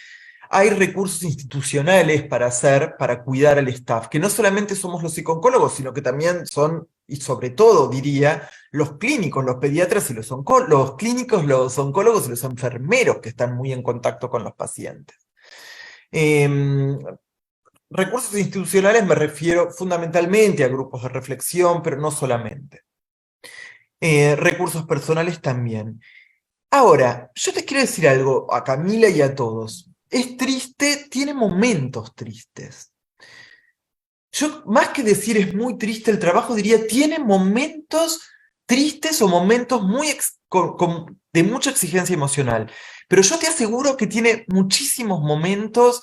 [SPEAKER 2] Hay recursos institucionales para hacer, para cuidar al staff, que no solamente somos los psicólogos, sino que también son, y sobre todo diría, los clínicos, los pediatras y los clínicos, los oncólogos y los enfermeros que están muy en contacto con los pacientes. Em, Recursos institucionales me refiero fundamentalmente a grupos de reflexión, pero no solamente. Recursos personales también. Ahora, yo te quiero decir algo a Camila y a todos. es triste, tiene momentos tristes. Yo, más que decir es muy triste el trabajo, diría, tiene momentos tristes o momentos de mucha exigencia emocional. Pero yo te aseguro que tiene muchísimos momentos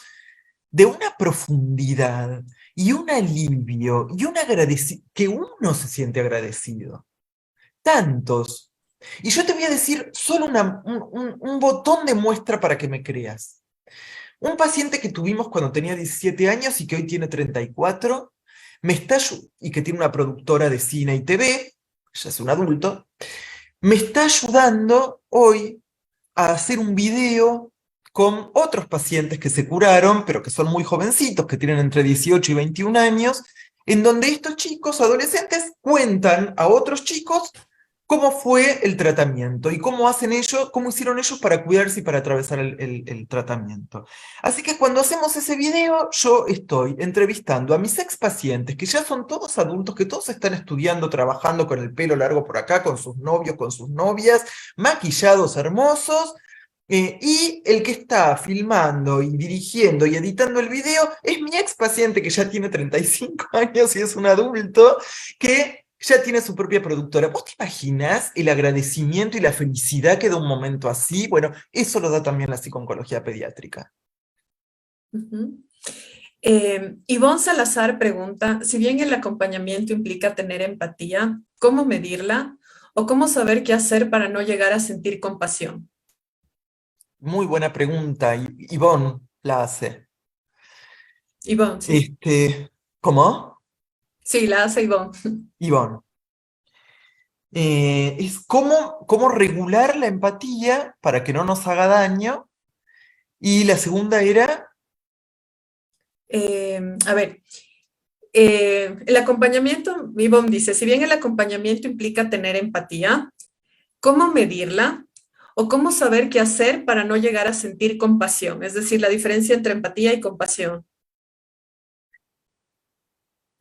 [SPEAKER 2] de una profundidad y un alivio y un agradecimiento, que uno se siente agradecido. Tantos. Y yo te voy a decir solo un botón de muestra para que me creas. Un paciente que tuvimos cuando tenía 17 años y que hoy tiene 34, y que tiene una productora de cine y TV, ya es un adulto, me está ayudando hoy a hacer un video con otros pacientes que se curaron, pero que son muy jovencitos, que tienen entre 18 y 21 años, en donde estos chicos adolescentes cuentan a otros chicos cómo fue el tratamiento y cómo hacen ellos, cómo hicieron ellos para cuidarse y para atravesar el tratamiento. Así que cuando hacemos ese video, yo estoy entrevistando a mis ex pacientes, que ya son todos adultos, que todos están estudiando, trabajando con el pelo largo por acá, con sus novios, con sus novias, maquillados hermosos, y el que está filmando y dirigiendo y editando el video es mi ex paciente que ya tiene 35 años y es un adulto que ya tiene su propia productora. ¿Vos te imaginás el agradecimiento y la felicidad que da un momento así? Bueno, eso lo da también la psico-oncología pediátrica.
[SPEAKER 1] Ujú. Ivonne Salazar pregunta, si bien el acompañamiento implica tener empatía, ¿cómo medirla? ¿O cómo saber qué hacer para no llegar a sentir compasión?
[SPEAKER 2] Muy buena pregunta, y Ivonne la hace.
[SPEAKER 1] Ivonne, sí.
[SPEAKER 2] ¿Cómo?
[SPEAKER 1] Sí, la hace Ivonne.
[SPEAKER 2] Ivonne. Es cómo regular la empatía para que no nos haga daño. Y la segunda era,
[SPEAKER 1] A ver, el acompañamiento, Ivonne dice, si bien el acompañamiento implica tener empatía, ¿cómo medirla? ¿O cómo saber qué hacer para no llegar a sentir compasión? Es decir, la diferencia entre empatía y compasión.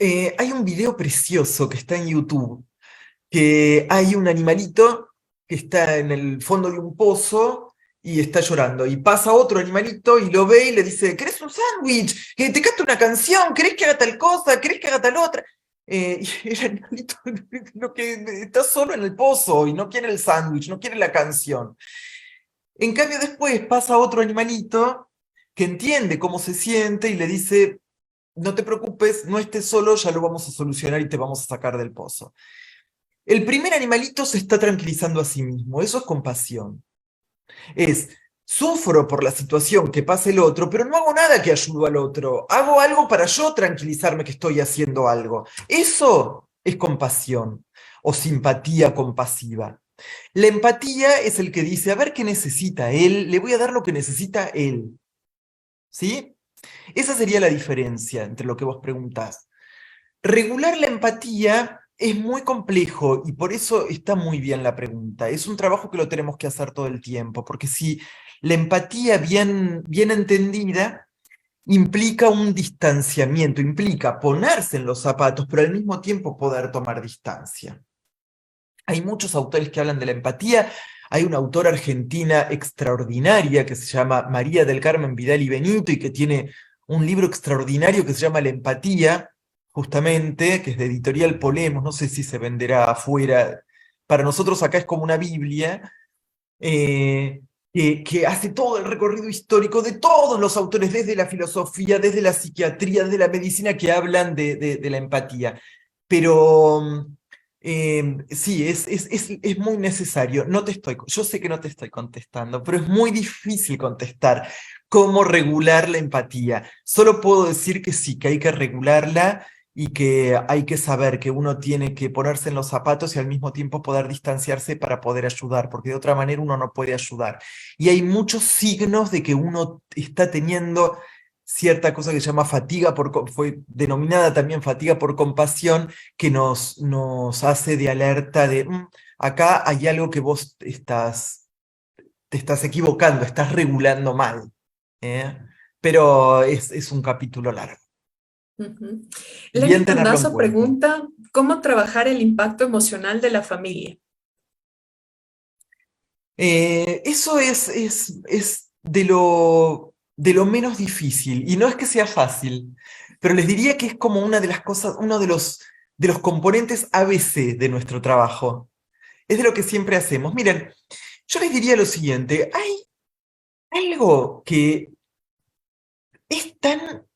[SPEAKER 2] hay un video precioso que está en YouTube, que hay un animalito que está en el fondo de un pozo y está llorando. Y pasa otro animalito y lo ve y le dice, ¿querés un sándwich? ¿Te canto una canción? ¿Querés que haga tal cosa? ¿Querés que haga tal otra? Y el animalito está solo en el pozo y no quiere el sándwich, no quiere la canción. En cambio después pasa otro animalito que entiende cómo se siente y le dice, no te preocupes, no estés solo, ya lo vamos a solucionar y te vamos a sacar del pozo. El primer animalito se está tranquilizando a sí mismo, eso es compasión. Sufro por la situación que pasa el otro, pero no hago nada que ayude al otro. Hago algo para yo tranquilizarme que estoy haciendo algo. Eso es compasión o simpatía compasiva. La empatía es el que dice, a ver qué necesita él, le voy a dar lo que necesita él. ¿Sí? Esa sería la diferencia entre lo que vos preguntás. Regular la empatía es muy complejo y por eso está muy bien la pregunta. Es un trabajo que lo tenemos que hacer todo el tiempo, porque si la empatía bien entendida implica un distanciamiento, implica ponerse en los zapatos, pero al mismo tiempo poder tomar distancia. Hay muchos autores que hablan de la empatía. Hay una autora argentina extraordinaria que se llama María del Carmen Vidal y Benito y que tiene un libro extraordinario que se llama La empatía, justamente, que es de Editorial Polemos, no sé si se venderá afuera. Para nosotros acá es como una Biblia, que hace todo el recorrido histórico de todos los autores, desde la filosofía, desde la psiquiatría, desde la medicina, que hablan de la empatía. Pero sí, es muy necesario. Yo sé que no te estoy contestando, pero es muy difícil contestar cómo regular la empatía. Solo puedo decir que sí, que hay que regularla y que hay que saber que uno tiene que ponerse en los zapatos y al mismo tiempo poder distanciarse para poder ayudar, porque de otra manera uno no puede ayudar. Y hay muchos signos de que uno está teniendo cierta cosa que se llama fue denominada también fatiga por compasión, que nos hace de alerta de, acá hay algo que vos te estás equivocando, estás regulando mal. ¿eh? Pero es un capítulo largo.
[SPEAKER 1] Ujú. Lenny
[SPEAKER 2] Bien tenerlo en
[SPEAKER 1] Tandazo
[SPEAKER 2] cuenta.
[SPEAKER 1] pregunta, ¿cómo trabajar el impacto emocional de la familia?
[SPEAKER 2] Eso es de lo de lo menos difícil, y no es que sea fácil, pero les diría que es como una de las cosas, uno de los componentes ABC de nuestro trabajo. Es de lo que siempre hacemos. Miren, yo les diría lo siguiente, hay algo que es tan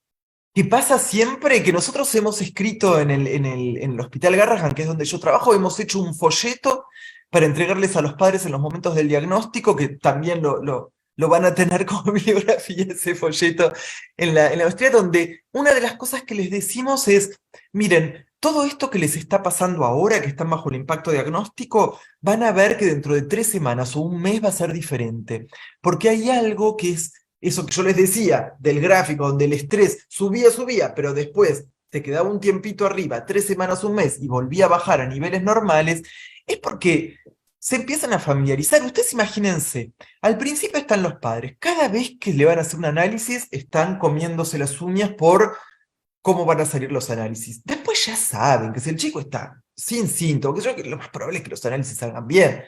[SPEAKER 2] que pasa siempre que nosotros hemos escrito en el Hospital Garrahan, que es donde yo trabajo, hemos hecho un folleto para entregarles a los padres en los momentos del diagnóstico, que también lo van a tener como bibliografía ese folleto en la maestría, donde una de las cosas que les decimos es, miren, todo esto que les está pasando ahora, que están bajo el impacto diagnóstico, van a ver que dentro de 3 semanas o un mes va a ser diferente, porque hay algo que es eso que yo les decía, del gráfico, donde el estrés subía, pero después te quedaba un tiempito arriba, 3 semanas, un mes, y volvía a bajar a niveles normales, es porque se empiezan a familiarizar. Ustedes imagínense, al principio están los padres, cada vez que le van a hacer un análisis, están comiéndose las uñas por cómo van a salir los análisis. Después ya saben que si el chico está sin síntomas, que yo creo que lo más probable es que los análisis salgan bien.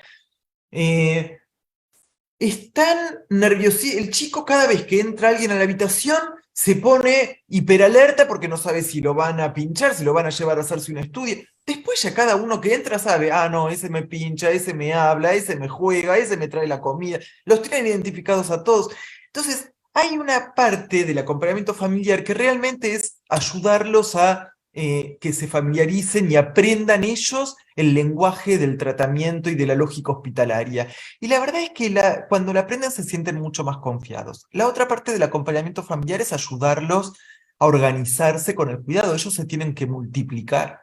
[SPEAKER 2] Están nerviosos. El chico cada vez que entra alguien a la habitación se pone hiperalerta porque no sabe si lo van a pinchar, si lo van a llevar a hacerse un estudio. Después ya cada uno que entra sabe, ah, no, ese me pincha, ese me habla, ese me juega, ese me trae la comida. Los tienen identificados a todos. Entonces, hay una parte del acompañamiento familiar que realmente es ayudarlos a que se familiaricen y aprendan ellos el lenguaje del tratamiento y de la lógica hospitalaria. Y la verdad es que cuando la aprenden se sienten mucho más confiados. La otra parte del acompañamiento familiar es ayudarlos a organizarse con el cuidado. Ellos se tienen que multiplicar.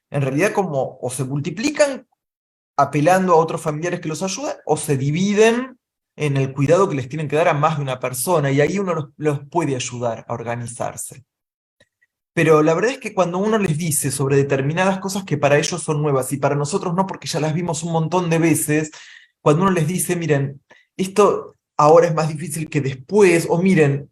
[SPEAKER 2] En realidad, como o se multiplican apelando a otros familiares que los ayuden, o se dividen en el cuidado que les tienen que dar a más de una persona, y ahí uno los puede ayudar a organizarse. Pero la verdad es que cuando uno les dice sobre determinadas cosas que para ellos son nuevas y para nosotros no, porque ya las vimos un montón de veces, cuando uno les dice, miren, esto ahora es más difícil que después, o miren,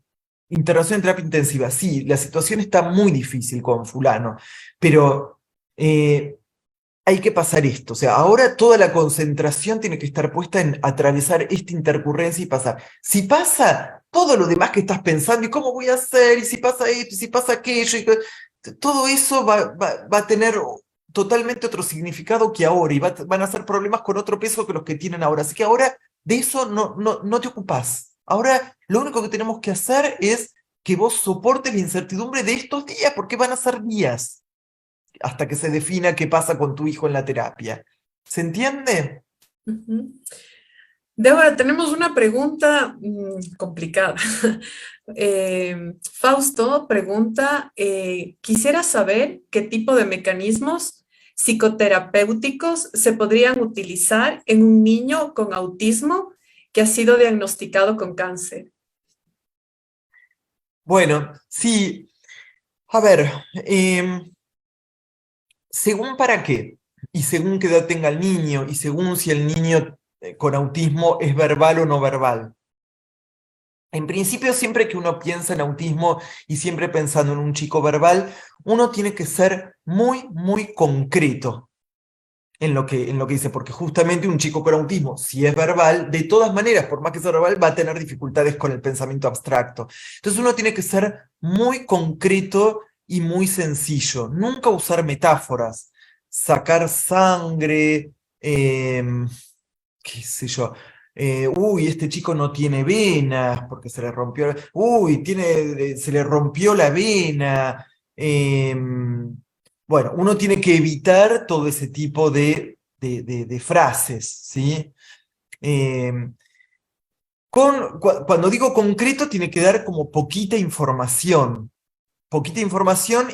[SPEAKER 2] internación en terapia intensiva, sí, la situación está muy difícil con fulano, pero hay que pasar esto. O sea, ahora toda la concentración tiene que estar puesta en atravesar esta intercurrencia y pasar. Si pasa, todo lo demás que estás pensando, y cómo voy a hacer, y si pasa esto, y si pasa aquello, todo eso va a tener totalmente otro significado que ahora, y van a ser problemas con otro peso que los que tienen ahora. Así que ahora de eso no te ocupás. Ahora lo único que tenemos que hacer es que vos soportes la incertidumbre de estos días, porque van a ser días hasta que se defina qué pasa con tu hijo en la terapia. ¿Se entiende?
[SPEAKER 1] Ujú. Débora, tenemos una pregunta complicada. Fausto pregunta, quisiera saber qué tipo de mecanismos psicoterapéuticos se podrían utilizar en un niño con autismo que ha sido diagnosticado con cáncer.
[SPEAKER 2] Bueno, sí. A ver, según para qué, y según qué edad tenga el niño, y según si el niño con autismo es verbal o no verbal. En principio, siempre que uno piensa en autismo y siempre pensando en un chico verbal, uno tiene que ser muy, muy concreto en lo que dice, porque justamente un chico con autismo, si es verbal, de todas maneras, por más que sea verbal, va a tener dificultades con el pensamiento abstracto. Entonces uno tiene que ser muy concreto y muy sencillo. Nunca usar metáforas, sacar sangre, qué sé yo. Uy, este chico no tiene venas porque se le rompió. Uy, se le rompió la vena. Bueno, uno tiene que evitar todo ese tipo de frases, ¿sí? Cuando digo concreto, tiene que dar como poquita información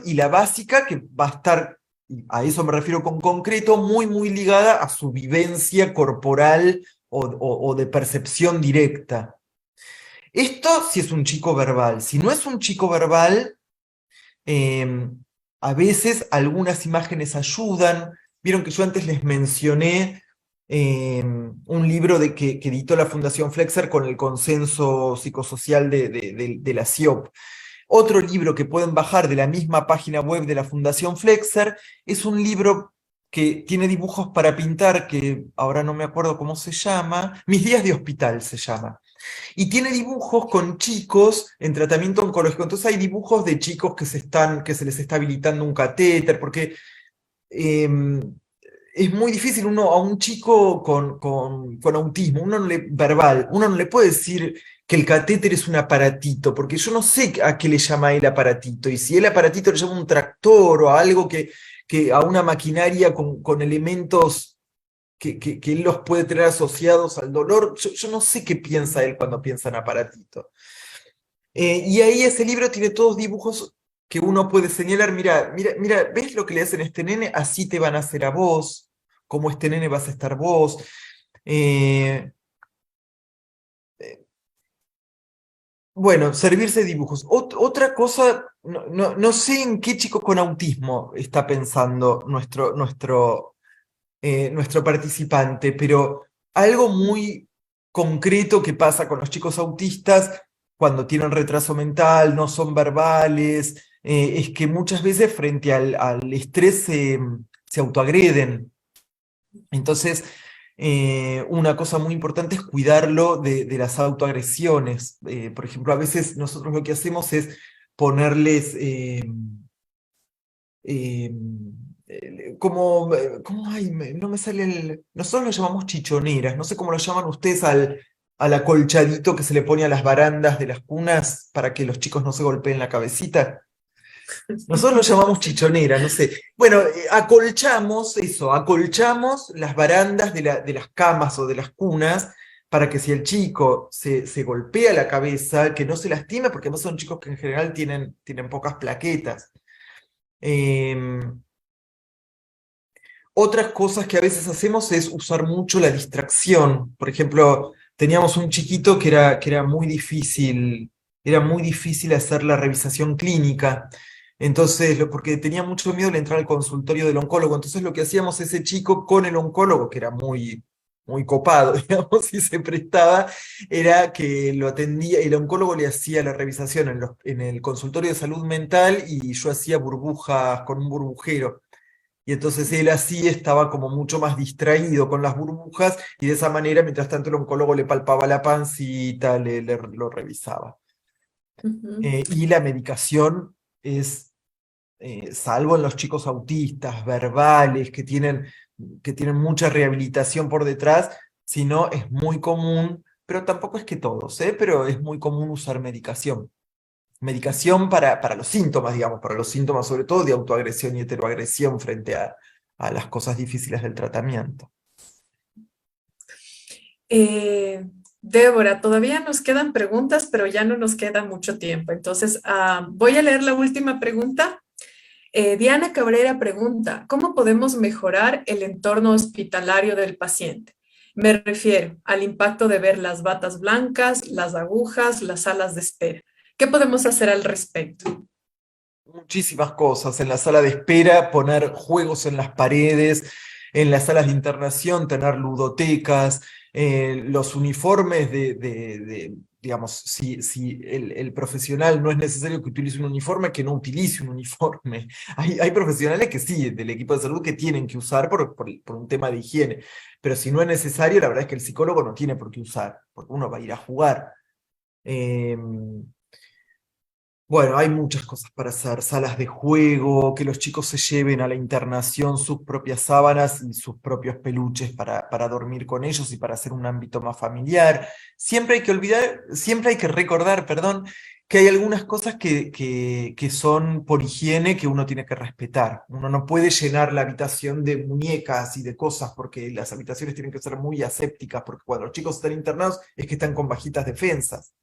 [SPEAKER 2] y la básica que va a estar, y a eso me refiero con concreto, muy, muy ligada a su vivencia corporal o de percepción directa. Esto si es un chico verbal. Si no es un chico verbal, a veces algunas imágenes ayudan. Vieron que yo antes les mencioné un libro que editó la Fundación Flexer con el consenso psicosocial de la CIOP. Otro libro que pueden bajar de la misma página web de la Fundación Flexer es un libro que tiene dibujos para pintar, que ahora no me acuerdo cómo se llama, Mis días de hospital se llama. Y tiene dibujos con chicos en tratamiento oncológico. Entonces hay dibujos de chicos que se les está habilitando un catéter, porque eh, es muy difícil a un chico con autismo, verbal, uno no le puede decir que el catéter es un aparatito, porque yo no sé a qué le llama el aparatito, y si el aparatito le llama un tractor o a algo a una maquinaria con elementos que él los puede tener asociados al dolor, yo no sé qué piensa él cuando piensa en aparatito. Y ahí ese libro tiene todos dibujos que uno puede señalar, mira, mira, mira, ¿ves lo que le hacen a este nene? Así te van a hacer a vos, como este nene vas a estar vos. Eh, bueno, servirse de dibujos. Otra cosa, no sé en qué chico con autismo está pensando nuestro participante, pero algo muy concreto que pasa con los chicos autistas cuando tienen retraso mental, no son verbales, es que muchas veces frente al estrés se autoagreden. Entonces, una cosa muy importante es cuidarlo de las autoagresiones. Por ejemplo, a veces nosotros lo que hacemos es ponerles eh, ay, no me sale nosotros lo llamamos chichoneras, no sé cómo lo llaman ustedes al acolchadito que se le pone a las barandas de las cunas para que los chicos no se golpeen la cabecita. Nosotros lo llamamos chichonera, no sé. Bueno, acolchamos eso, acolchamos las barandas de las camas o de las cunas para que si el chico se golpea la cabeza, que no se lastime, porque además son chicos que en general tienen pocas plaquetas. Otras cosas que a veces hacemos es usar mucho la distracción. Por ejemplo, teníamos un chiquito que era muy difícil hacer la revisación clínica. Entonces, porque tenía mucho miedo de entrar al consultorio del oncólogo. Entonces, lo que hacíamos ese chico con el oncólogo, que era muy copado, digamos, y se prestaba, era que lo atendía, el oncólogo le hacía la revisación en el consultorio de salud mental y yo hacía burbujas con un burbujero. Y entonces él así estaba como mucho más distraído con las burbujas y de esa manera, mientras tanto, el oncólogo le palpaba la pancita, lo revisaba.
[SPEAKER 1] Ujú.
[SPEAKER 2] Y la medicación es, salvo en los chicos autistas, verbales, que tienen mucha rehabilitación por detrás, si no, es muy común, pero tampoco es que todos, pero es muy común usar medicación. Medicación para los síntomas, digamos, para los síntomas sobre todo de autoagresión y heteroagresión frente a las cosas difíciles del tratamiento.
[SPEAKER 1] Débora, todavía nos quedan preguntas, pero ya no nos queda mucho tiempo. Entonces, voy a leer la última pregunta. Diana Cabrera pregunta, ¿cómo podemos mejorar el entorno hospitalario del paciente? Me refiero al impacto de ver las batas blancas, las agujas, las salas de espera. ¿Qué podemos hacer al respecto?
[SPEAKER 2] Muchísimas cosas. En la sala de espera, poner juegos en las paredes, en las salas de internación, tener ludotecas, los uniformes digamos, si el profesional no es necesario que utilice un uniforme, que no utilice un uniforme. Hay profesionales que sí, del equipo de salud, que tienen que usar por un tema de higiene, pero si no es necesario, la verdad es que el psicólogo no tiene por qué usar, porque uno va a ir a jugar. Eh, bueno, hay muchas cosas para hacer, salas de juego, que los chicos se lleven a la internación sus propias sábanas y sus propios peluches para dormir con ellos y para hacer un ámbito más familiar. Siempre hay que recordar, perdón, que hay algunas cosas que son por higiene que uno tiene que respetar. Uno no puede llenar la habitación de muñecas y de cosas porque las habitaciones tienen que ser muy asépticas, porque cuando los chicos están internados es que están con bajitas defensas.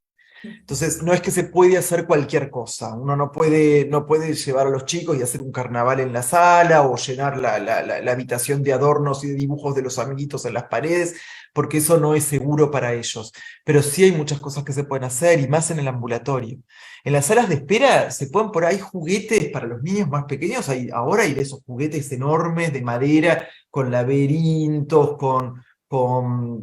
[SPEAKER 2] Entonces, no es que se puede hacer cualquier cosa. Uno no puede llevar a los chicos y hacer un carnaval en la sala o llenar la habitación de adornos y de dibujos de los amiguitos en las paredes, porque eso no es seguro para ellos. Pero sí hay muchas cosas que se pueden hacer, y más en el ambulatorio. En las salas de espera se pueden por ahí juguetes para los niños más pequeños. Ahora hay de esos juguetes enormes de madera con laberintos, con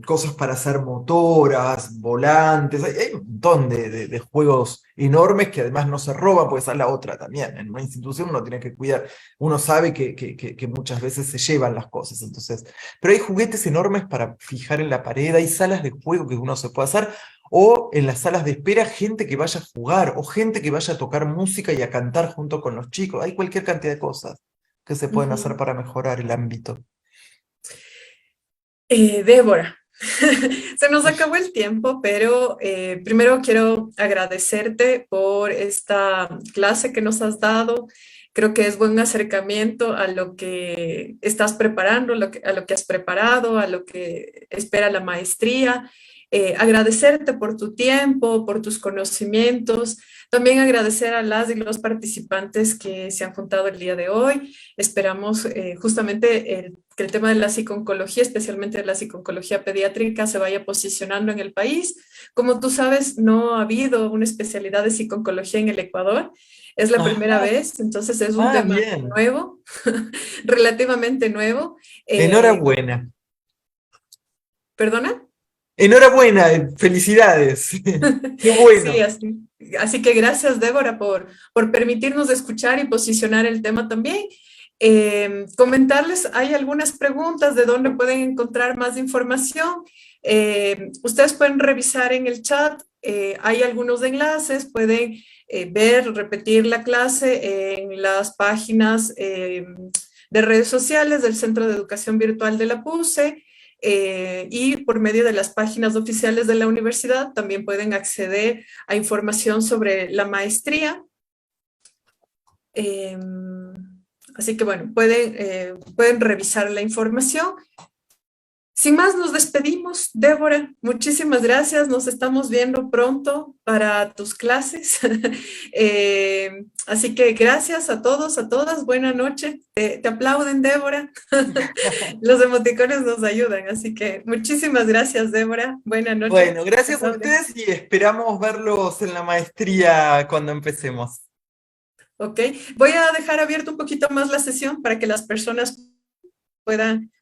[SPEAKER 2] cosas para hacer motoras, volantes, hay un montón de juegos enormes que además no se roban, porque esa es la otra también. En una institución uno tiene que cuidar, uno sabe que muchas veces se llevan las cosas, entonces, pero hay juguetes enormes para fijar en la pared, hay salas de juego que uno se puede hacer, o en las salas de espera gente que vaya a jugar, o gente que vaya a tocar música y a cantar junto con los chicos. Hay cualquier cantidad de cosas que se pueden hacer
[SPEAKER 1] Ujú.
[SPEAKER 2] para mejorar el ámbito.
[SPEAKER 1] Débora, se nos acabó el tiempo, pero primero quiero agradecerte por esta clase que nos has dado. Creo que es buen acercamiento a lo que estás preparando, a lo que has preparado, a lo que espera la maestría. Agradecerte por tu tiempo, por tus conocimientos. También agradecer a las y los participantes que se han juntado el día de hoy. Esperamos justamente que el tema de la psiconcología, especialmente de la psiconcología pediátrica, se vaya posicionando en el país. Como tú sabes, no ha habido una especialidad de psiconcología en el Ecuador. Es la primera
[SPEAKER 2] Ajá,
[SPEAKER 1] vez, entonces es un tema
[SPEAKER 2] bien.
[SPEAKER 1] nuevo, relativamente nuevo. Eh,
[SPEAKER 2] Enhorabuena.
[SPEAKER 1] ¿Perdona?
[SPEAKER 2] Enhorabuena, felicidades. Qué
[SPEAKER 1] Sí,
[SPEAKER 2] bueno.
[SPEAKER 1] así que gracias, Débora, por permitirnos escuchar y posicionar el tema también. Comentarles, hay algunas preguntas de dónde pueden encontrar más información. Ustedes pueden revisar en el chat, hay algunos enlaces, pueden ver, repetir la clase en las páginas de redes sociales del Centro de Educación Virtual de la PUCE. Y por medio de las páginas oficiales de la universidad también pueden acceder a información sobre la maestría. Eh, Así que bueno, pueden revisar la información. Sin más, nos despedimos. Débora, muchísimas gracias. Nos estamos viendo pronto para tus clases. Así que gracias a todos, a todas. Buena noche. Te aplauden, Débora. Los emoticones nos ayudan. Así que muchísimas gracias, Débora. Buena noche.
[SPEAKER 2] Bueno, gracias a
[SPEAKER 1] Aplauden.
[SPEAKER 2] ustedes y esperamos verlos en la maestría cuando empecemos.
[SPEAKER 1] Ok. Voy a dejar abierto un poquito más la sesión para que las personas puedan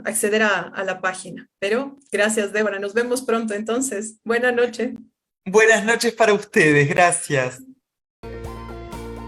[SPEAKER 1] acceder a la página. Pero gracias, Débora. Nos vemos pronto entonces. Buena noche.
[SPEAKER 2] Buenas noches para ustedes, gracias.